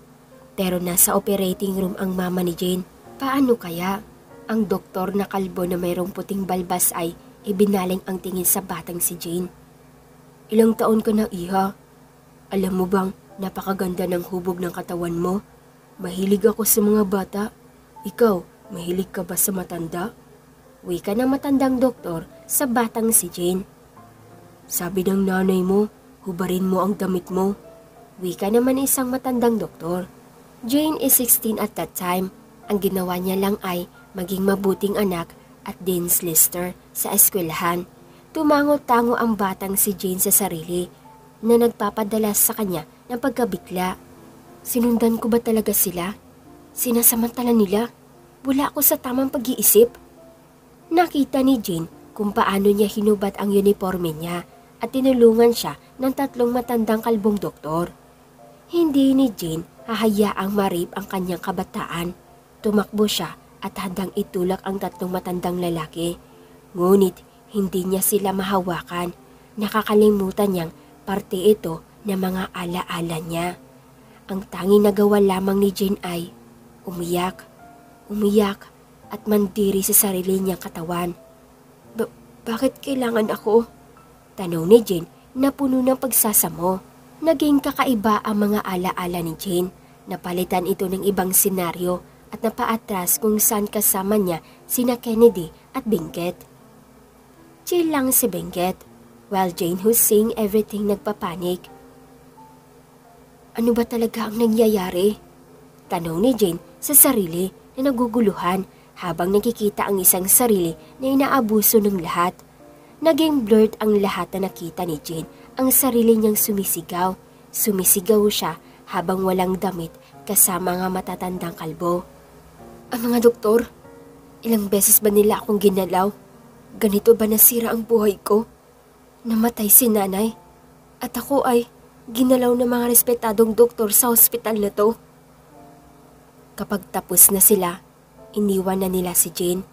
Speaker 1: Pero nasa operating room ang mama ni Jane. Paano kaya? Ang doktor na kalbo na mayroong puting balbas ay ibinaling ang tingin sa batang si Jane. "Ilang taon ka na, iha? Alam mo bang napakaganda ng hubog ng katawan mo? Mahilig ako sa mga bata. Ikaw, mahilig ka ba sa matanda?" Wika ng matandang doktor sa batang si Jane. "Sabi ng nanay mo, hubarin mo ang damit mo." Wika naman isang matandang doktor. Jane is 16 at that time. Ang ginawa niya lang ay maging mabuting anak at Dean's Lister sa eskwelahan. Tumango-tango ang batang si Jane sa sarili na nagpapadala sa kanya ng pagkabigla. Sinundan ko ba talaga sila? Sinasamantala nila? Wala ako sa tamang pag-iisip. Nakita ni Jane kung paano niya hinubat ang uniforme niya at tinulungan siya ng 3 matandang kalbong doktor. Hindi ni Jane hahayaang marip ang kanyang kabataan. Tumakbo siya at handang itulak ang 3 matandang lalaki. Ngunit hindi niya sila mahawakan. Nakakalimutan niyang parte ito ng mga alaala niya. Ang tanging nagawa lamang ni Jane ay umiyak at mandiri sa sarili niyang katawan. Bakit kailangan ako? Tanong ni Jane na puno ng pagsasamo. Naging kakaiba ang mga alaala ni Jane. Napalitan ito ng ibang senaryo at napaatras kung saan kasama niya sina Kennedy at Benguet. Chill lang si Benguet, while Jane who's seeing everything nagpapanik. Ano ba talaga ang nangyayari? Tanong ni Jane sa sarili na naguguluhan habang nakikita ang isang sarili na inaabuso ng lahat. Naging blurred ang lahat na nakita ni Jane, ang sarili niyang sumisigaw. Sumisigaw siya habang walang damit kasama nga matatandang kalbo. Ang mga doktor, ilang beses ba nila akong ginalaw? Ganito ba nasira ang buhay ko? Namatay si nanay at ako ay ginalaw ng mga respetadong doktor sa ospital na to. Kapag tapos na sila, iniwan na nila si Jane.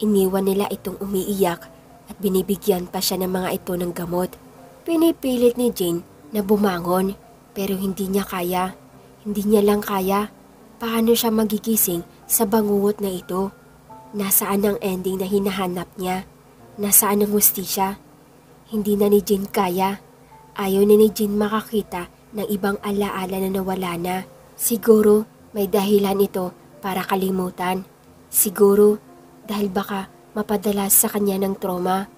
Speaker 1: Iniwan nila itong umiiyak at binibigyan pa siya ng mga ito ng gamot. Pinipilit ni Jane na bumangon pero hindi niya kaya. Hindi niya lang kaya. Paano siya magigising sa bangungot na ito? Nasaan ang ending na hinahanap niya? Nasaan ang hustisya? Hindi na ni Jane kaya. Ayaw na ni Jane makakita ng ibang alaala na nawala na. Siguro may dahilan ito para kalimutan. Siguro dahil baka mapadalas sa kanya ng trauma.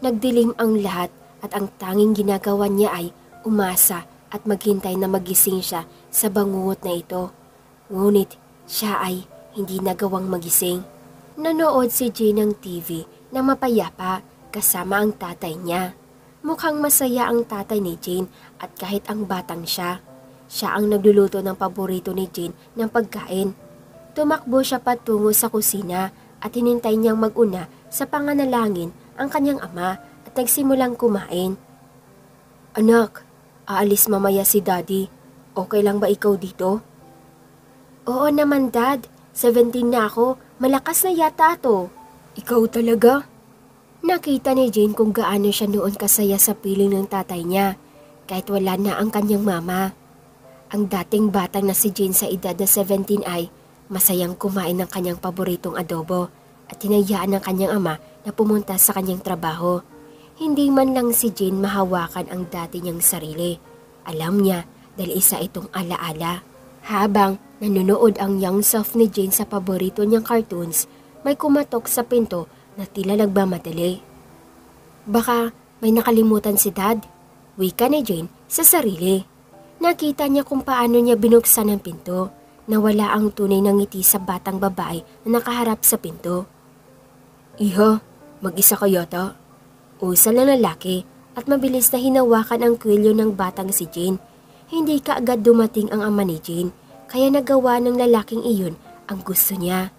Speaker 1: Nagdilim ang lahat at ang tanging ginagawa niya ay umasa at maghintay na magising siya sa bangungot na ito. Ngunit siya ay hindi nagawang magising. Nanood si Jane ng TV na mapayapa kasama ang tatay niya. Mukhang masaya ang tatay ni Jane at kahit ang batang siya ang nagluluto ng paborito ni Jane ng pagkain. Tumakbo siya patungo sa kusina at hinintay niyang mag-una sa panganalangin ang kanyang ama at nagsimulang kumain. Anak, aalis mamaya si Daddy. Okay lang ba ikaw dito? Oo naman Dad, 17 na ako, malakas na yata to. Ikaw talaga? Nakita ni Jane kung gaano siya noon kasaya sa piling ng tatay niya kahit wala na ang kanyang mama. Ang dating batang na si Jane sa edad na 17 ay masayang kumain ng kanyang paboritong adobo at hinayaan ng kanyang ama na pumunta sa kanyang trabaho. Hindi man lang si Jane mahawakan ang dati niyang sarili. Alam niya dahil isa itong alaala. Habang nanonood ang young self ni Jane sa paborito niyang cartoons, may kumatok sa pinto na tila nagmamadali. Baka may nakalimutan si Dad, wika ni Jane sa sarili. Nakita niya kung paano niya binuksan ang pinto. Nawala ang tunay na ngiti sa batang babae na nakaharap sa pinto. Iha, mag-isa ka yata? Usal na lalaki at mabilis na hinawakan ang kwelyo ng batang si Jane. Hindi kaagad dumating ang ama ni Jane, kaya nagawa ng lalaking iyon ang gusto niya.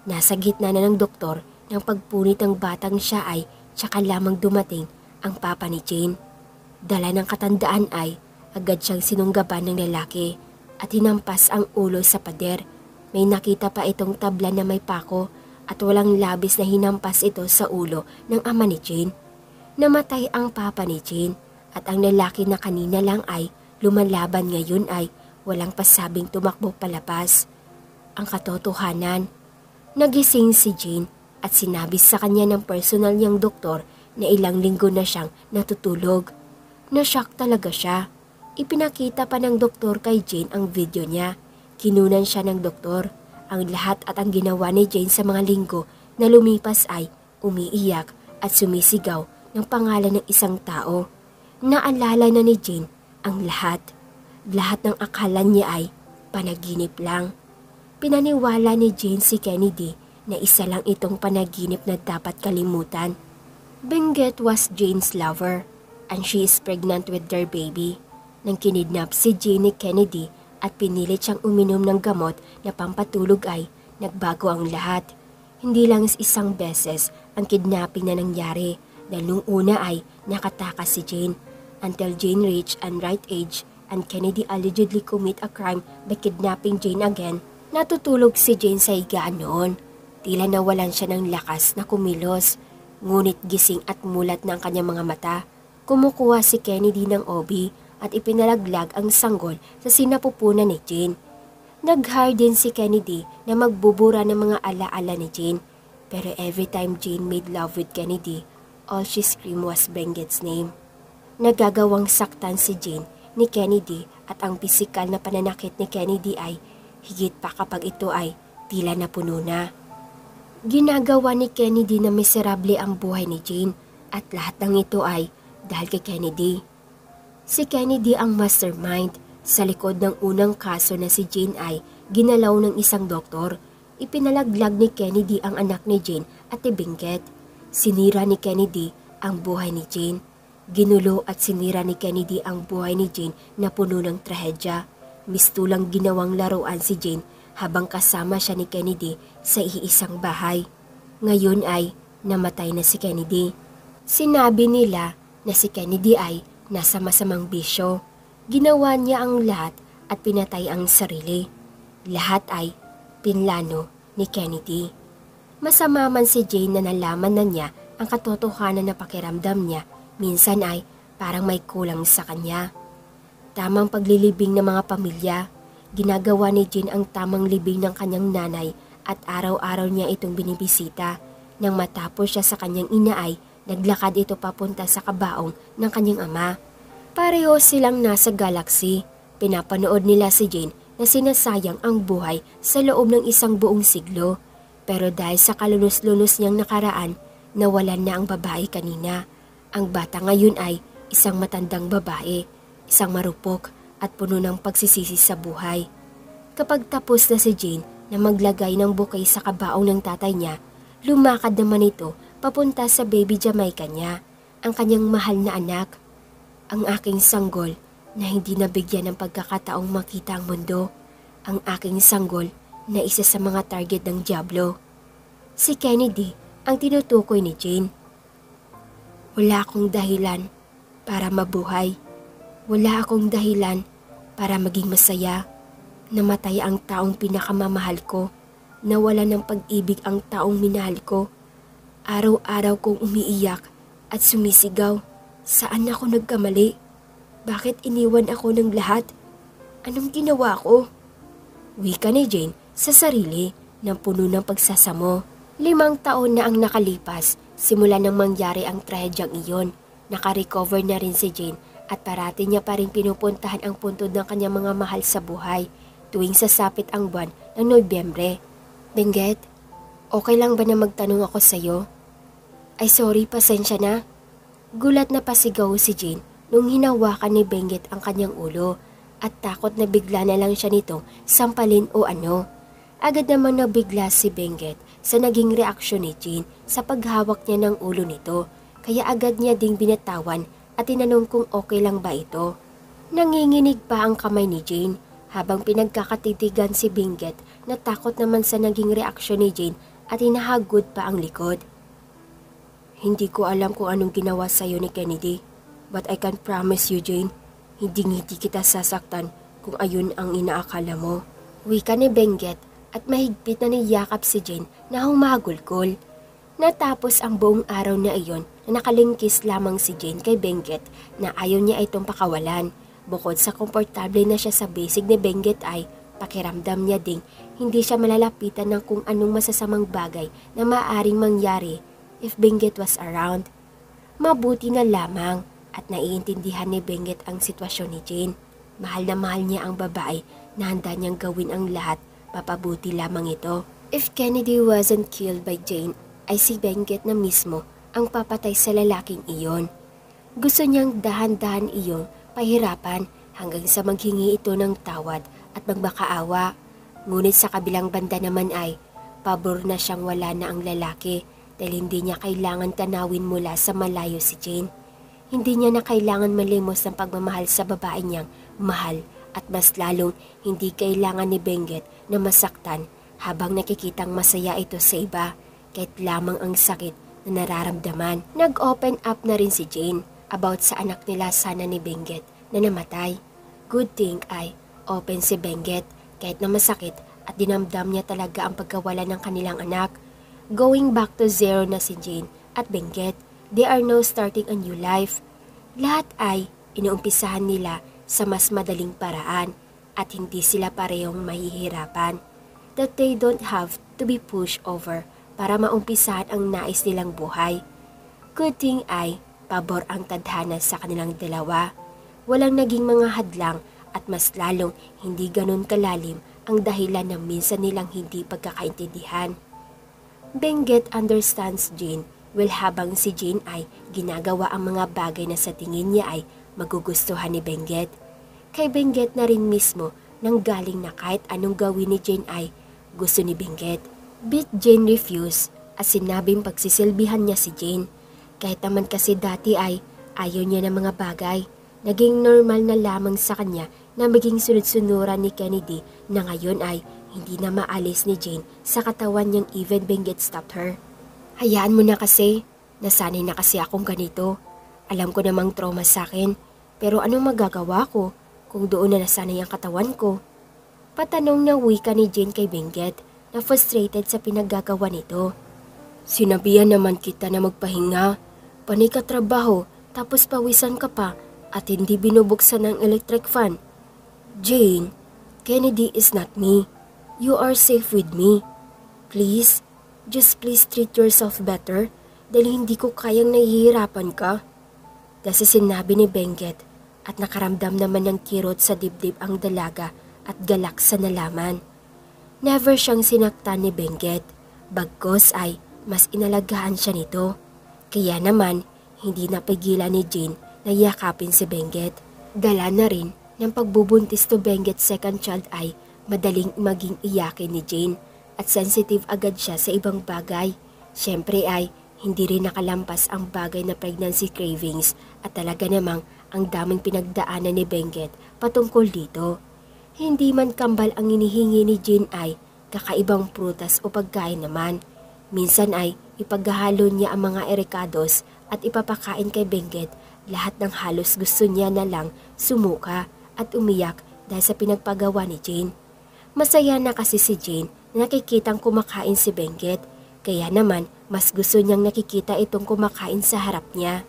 Speaker 1: Nasa gitna na ng doktor ng pagpunit ng batang siya ay tsaka lamang dumating ang papa ni Jane. Dala ng katandaan ay agad siyang sinunggaban ng lalaki at hinampas ang ulo sa pader. May nakita pa itong tabla na may pako at walang labis na hinampas ito sa ulo ng ama ni Jane. Namatay ang papa ni Jane at ang lalaki na kanina lang ay lumalaban ngayon ay walang pasabing tumakbo palapas. Ang katotohanan, nagising si Jane at sinabi sa kanya ng personal niyang doktor na ilang linggo na siyang natutulog. Nashock talaga siya. Ipinakita pa ng doktor kay Jane ang video niya. Kinunan siya ng doktor. Ang lahat at ang ginawa ni Jane sa mga linggo na lumipas ay umiiyak at sumisigaw ng pangalan ng isang tao. Naalala na ni Jane ang lahat. Lahat ng akala niya ay panaginip lang. Pinaniwala ni Jane si Kennedy na isa lang itong panaginip na dapat kalimutan. Benguet was Jane's lover and she is pregnant with their baby. Nang kinidnap si Jane ni Kennedy at pinilit siyang uminom ng gamot na pampatulog ay nagbago ang lahat. Hindi lang isang beses ang kidnapping na nangyari dahil nung una ay nakatakas si Jane until Jane reached an right age and Kennedy allegedly commit a crime by kidnapping Jane again. Natutulog si Jane sa higaan noon. Tila nawalan siya ng lakas na kumilos, ngunit gising at mulat na ang kanyang mga mata. Kumukuha si Kennedy ng obi at ipinalaglag ang sanggol sa sinapupunan ni Jane. Nag-hire din si Kennedy na magbubura ng mga alaala ni Jane. Pero every time Jane made love with Kennedy, all she screamed was Benguet's name. Nagagawang saktan si Jane ni Kennedy at ang pisikal na pananakit ni Kennedy ay higit pa kapag ito ay tila napuno na. Ginagawa ni Kennedy na miserable ang buhay ni Jane at lahat ng ito ay dahil kay Kennedy. Si Kennedy ang mastermind. Sa likod ng unang kaso na si Jane ay ginalaw ng isang doktor. Ipinalaglag ni Kennedy ang anak ni Jane at ni Benguet. Sinira ni Kennedy ang buhay ni Jane. Ginulo at sinira ni Kennedy ang buhay ni Jane na puno ng trahedya. Mistulang ginawang laruan si Jane habang kasama siya ni Kennedy sa iisang bahay. Ngayon ay namatay na si Kennedy. Sinabi nila na si Kennedy ay nasa masamang bisyo. Ginawa niya ang lahat at pinatay ang sarili. Lahat ay pinlano ni Kennedy. Masama man si Jane na nalaman na niya ang katotohanan na pakiramdam niya. Minsan ay parang may kulang sa kanya. Tamang paglilibing ng mga pamilya. Ginagawa ni Jane ang tamang libing ng kanyang nanay at araw-araw niya itong binibisita. Nang matapos siya sa kanyang ina ay naglakad ito papunta sa kabaong ng kanyang ama. Pareho silang nasa galaxy. Pinapanood nila si Jane na sinasayang ang buhay sa loob ng isang buong siglo. Pero dahil sa kalunos-lunos niyang nakaraan, nawalan na ang babae kanina. Ang bata ngayon ay isang matandang babae, isang marupok at puno ng pagsisisi sa buhay. Kapag tapos na si Jane na maglagay ng bouquet sa kabaong ng tatay niya, lumakad naman ito papunta sa baby Jamaica niya, ang kanyang mahal na anak. Ang aking sanggol na hindi nabigyan ng pagkakataong makita ang mundo. Ang aking sanggol na isa sa mga target ng Diablo. Si Kennedy ang tinutukoy ni Jane. Wala akong dahilan para mabuhay. Wala akong dahilan para maging masaya. Namatay ang taong pinakamamahal ko. Nawala ng pag-ibig ang taong minahal ko. Araw-araw kong umiiyak at sumisigaw. Saan ako nagkamali? Bakit iniwan ako ng lahat? Anong ginawa ko? Wika ni Jane sa sarili ng puno ng pagsasamo. 5 taon na ang nakalipas simula nang mangyari ang trahedyang iyon. Nakarecover na rin si Jane at parati niya pa rin pinupuntahan ang puntod ng kanyang mga mahal sa buhay tuwing sasapit ang buwan ng Nobyembre. Benguet, okay lang ba na magtanong ako sa'yo? Ay sorry, pasensya na. Gulat na pasigaw si Jane nung hinawakan ni Benguet ang kanyang ulo at takot na bigla na lang siya nitong sampalin o ano. Agad naman nabigla si Benguet sa naging reaksyon ni Jane sa paghawak niya ng ulo nito, kaya agad niya ding binatawan at tinanong kung okay lang ba ito. Nanginginig pa ang kamay ni Jane habang pinagkakatitigan si Benguet na takot naman sa naging reaksyon ni Jane at hinahagod pa ang likod. Hindi ko alam kung anong ginawa sa'yo ni Kennedy, but I can promise you, Jane, hindi kita sasaktan kung ayun ang inaakala mo. Wika ni Benguet at mahigpit na niyakap si Jane na humagulgol. Natapos ang buong araw na iyon na nakalingkis lamang si Jane kay Benguet na ayaw niya itong pakawalan. Bukod sa komportable na siya sa basic ni Benguet ay pakiramdam niya ding hindi siya malalapitan ng kung anong masasamang bagay na maaaring mangyari if Benguet was around. Mabuti na lamang at naiintindihan ni Benguet ang sitwasyon ni Jane. Mahal na mahal niya ang babae na handa niyang gawin ang lahat, papabuti lamang ito. If Kennedy wasn't killed by Jane, ay si Benguet na mismo ang papatay sa lalaking iyon. Gusto niyang dahan-dahan iyong pahirapan hanggang sa maghingi ito ng tawad at magmakaawa. Ngunit sa kabilang banda naman ay pabor na siyang wala na ang lalaki dahil hindi niya kailangan tanawin mula sa malayo si Jane. Hindi niya na kailangan malimos ng pagmamahal sa babae niyang mahal at mas lalong hindi kailangan ni Benguet na masaktan habang nakikitang masaya ito sa iba kahit lamang ang sakit na nararamdaman. Nag-open up na rin si Jane about sa anak nila sana ni Benguet na namatay. Good thing ay open si Benguet kahit na masakit at dinamdam niya talaga ang pagkawala ng kanilang anak. Going back to zero na si Jane at Benguet. They are now starting a new life. Lahat ay inuumpisahan nila sa mas madaling paraan at hindi sila parehong mahihirapan. That they don't have to be pushed over para maumpisahan ang nais nilang buhay. Good thing ay pabor ang tadhana sa kanilang dalawa. Walang naging mga hadlang at mas lalong hindi ganun kalalim ang dahilan ng minsan nilang hindi pagkakaintindihan. Benguet understands Jane well habang si Jane ay ginagawa ang mga bagay na sa tingin niya ay magugustuhan ni Benguet. Kay Benguet na rin mismo nang galing na kahit anong gawin ni Jane ay gusto ni Benguet. But Jane refused at sinabing pagsisilbihan niya si Jane. Kahit naman kasi dati ay ayaw niya ng mga bagay. Naging normal na lamang sa kanya na maging sunod-sunuran ni Kennedy na ngayon ay hindi na maalis ni Jane sa katawan niyang even Benguet stopped her. Hayaan mo na kasi, nasanay na kasi akong ganito. Alam ko namang trauma sa akin, pero anong magagawa ko kung doon na nasanay ang katawan ko? Patanong na wika ni Jane kay Benguet na frustrated sa pinaggagawa nito. Sinabihan naman kita na magpahinga, panay ka trabaho tapos pawisan ka pa at hindi binubuksan ng electric fan. Jane, Kennedy is not me. You are safe with me. Please, just please treat yourself better dahil hindi ko kayang nahihirapan ka. Dahil sinabi ni Benguet at nakaramdam naman ng kirot sa dibdib ang dalaga at galak sa nalaman. Never siyang sinaktan ni Benguet, bagkos ay mas inalagaan siya nito. Kaya naman, hindi napigilan ni Jane na yakapin si Benguet. Dala na rin ng pagbubuntis to Benguet's second child ay madaling maging iyakin ni Jane at sensitive agad siya sa ibang bagay. Siyempre ay hindi rin nakalampas ang bagay na pregnancy cravings at talaga namang ang daming pinagdaanan ni Benguet patungkol dito. Hindi man kambal ang inihingi ni Jane ay kakaibang prutas o pagkain naman. Minsan ay ipaghahalo niya ang mga erikados at ipapakain kay Benguet. Lahat ng halos gusto niya na lang sumuka at umiyak dahil sa pinagpagawa ni Jane. Masaya na kasi si Jane na nakikitang kumakain si Benguet, kaya naman mas gusto niyang nakikita itong kumakain sa harap niya.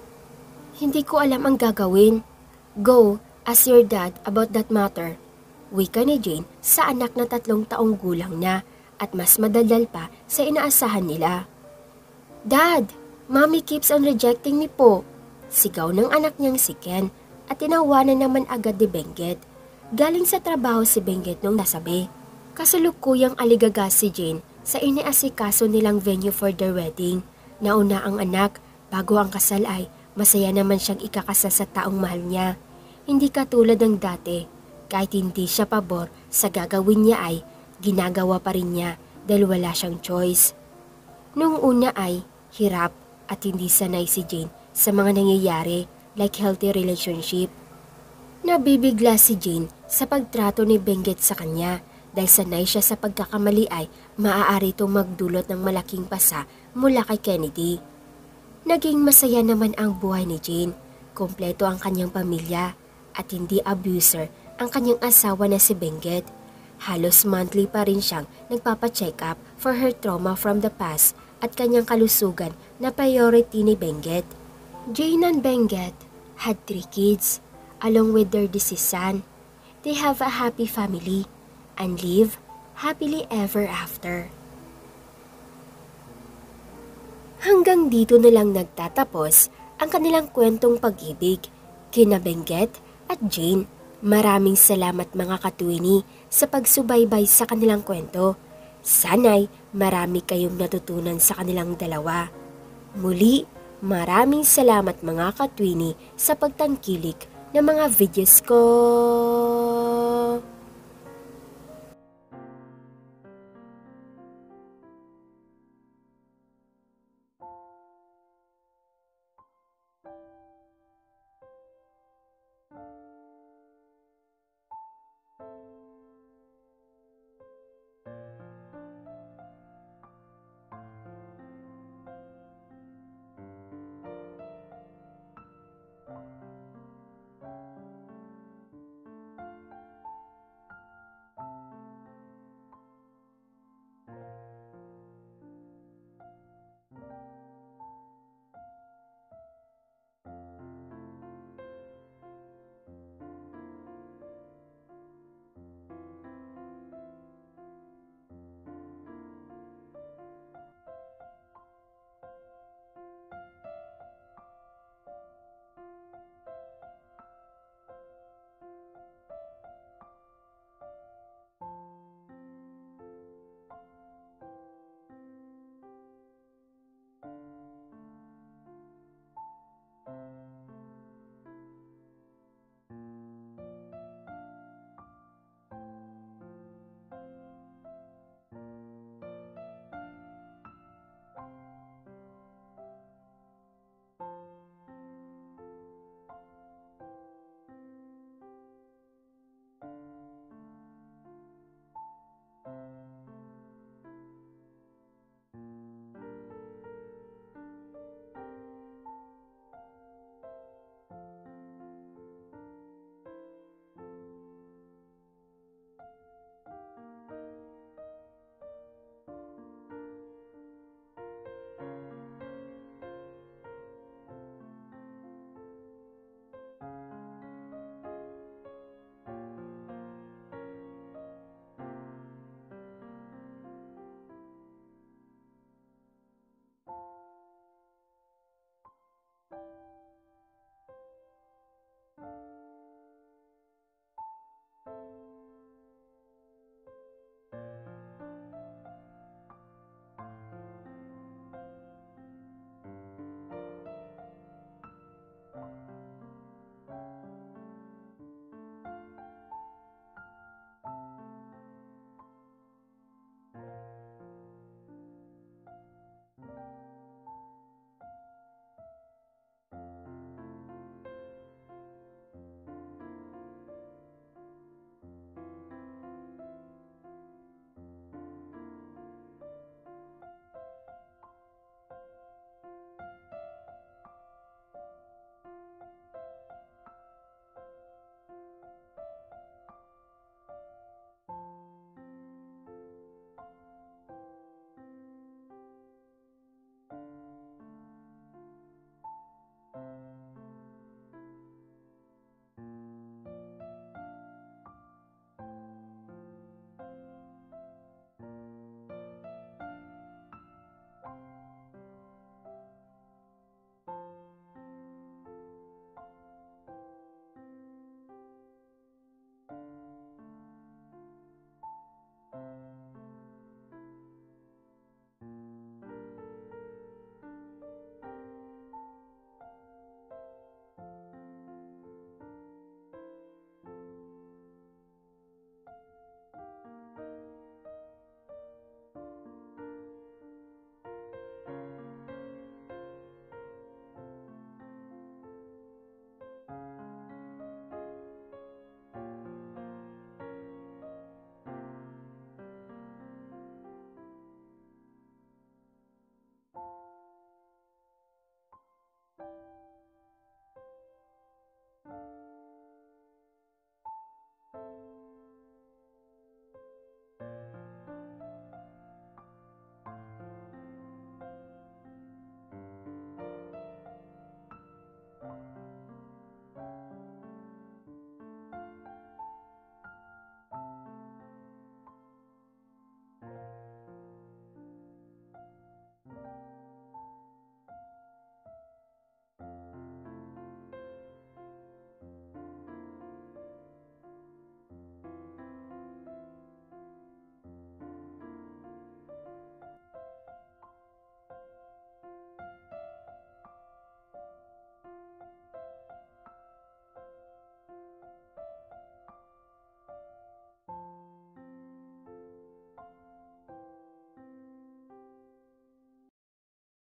Speaker 1: Hindi ko alam ang gagawin. Go, ask your dad about that matter. Wika ni Jane sa anak na 3 taong gulang na at mas madaldal pa sa inaasahan nila. Dad, Mommy keeps on rejecting me po. Sigaw ng anak niyang si Ken at tinawanan naman agad ni Benguet. Galing sa trabaho si Benguet nung nasabi. Kasalukuyang aligaga si Jane sa iniasikaso nilang venue for their wedding. Nauna ang anak, bago ang kasal ay masaya naman siyang ikakasal sa taong mahal niya. Hindi katulad ng dati, kahit hindi siya pabor sa gagawin niya ay ginagawa pa rin niya dahil wala siyang choice. Nung una ay hirap at hindi sanay si Jane sa mga nangyayari like healthy relationship. Nabibigla si Jane sa pagtrato ni Benguet sa kanya dahil sanay siya sa pagkakamali ay maaari itong magdulot ng malaking pasa mula kay Kennedy. Naging masaya naman ang buhay ni Jane. Kompleto ang kanyang pamilya at hindi abuser ang kanyang asawa na si Benguet. Halos monthly pa rin siyang nagpapacheck up for her trauma from the past at kanyang kalusugan na priority ni Benguet. Jane and Benguet had 3 kids along with their deceased son. They have a happy family and live happily ever after. Hanggang dito na lang nagtatapos ang kanilang kwentong pag-ibig kina Benguet at Jane. Maraming salamat mga katwini sa pagsubaybay sa kanilang kwento. Sana'y marami kayong natutunan sa kanilang dalawa. Muli, maraming salamat mga katwini sa pagtangkilik ng mga videos ko.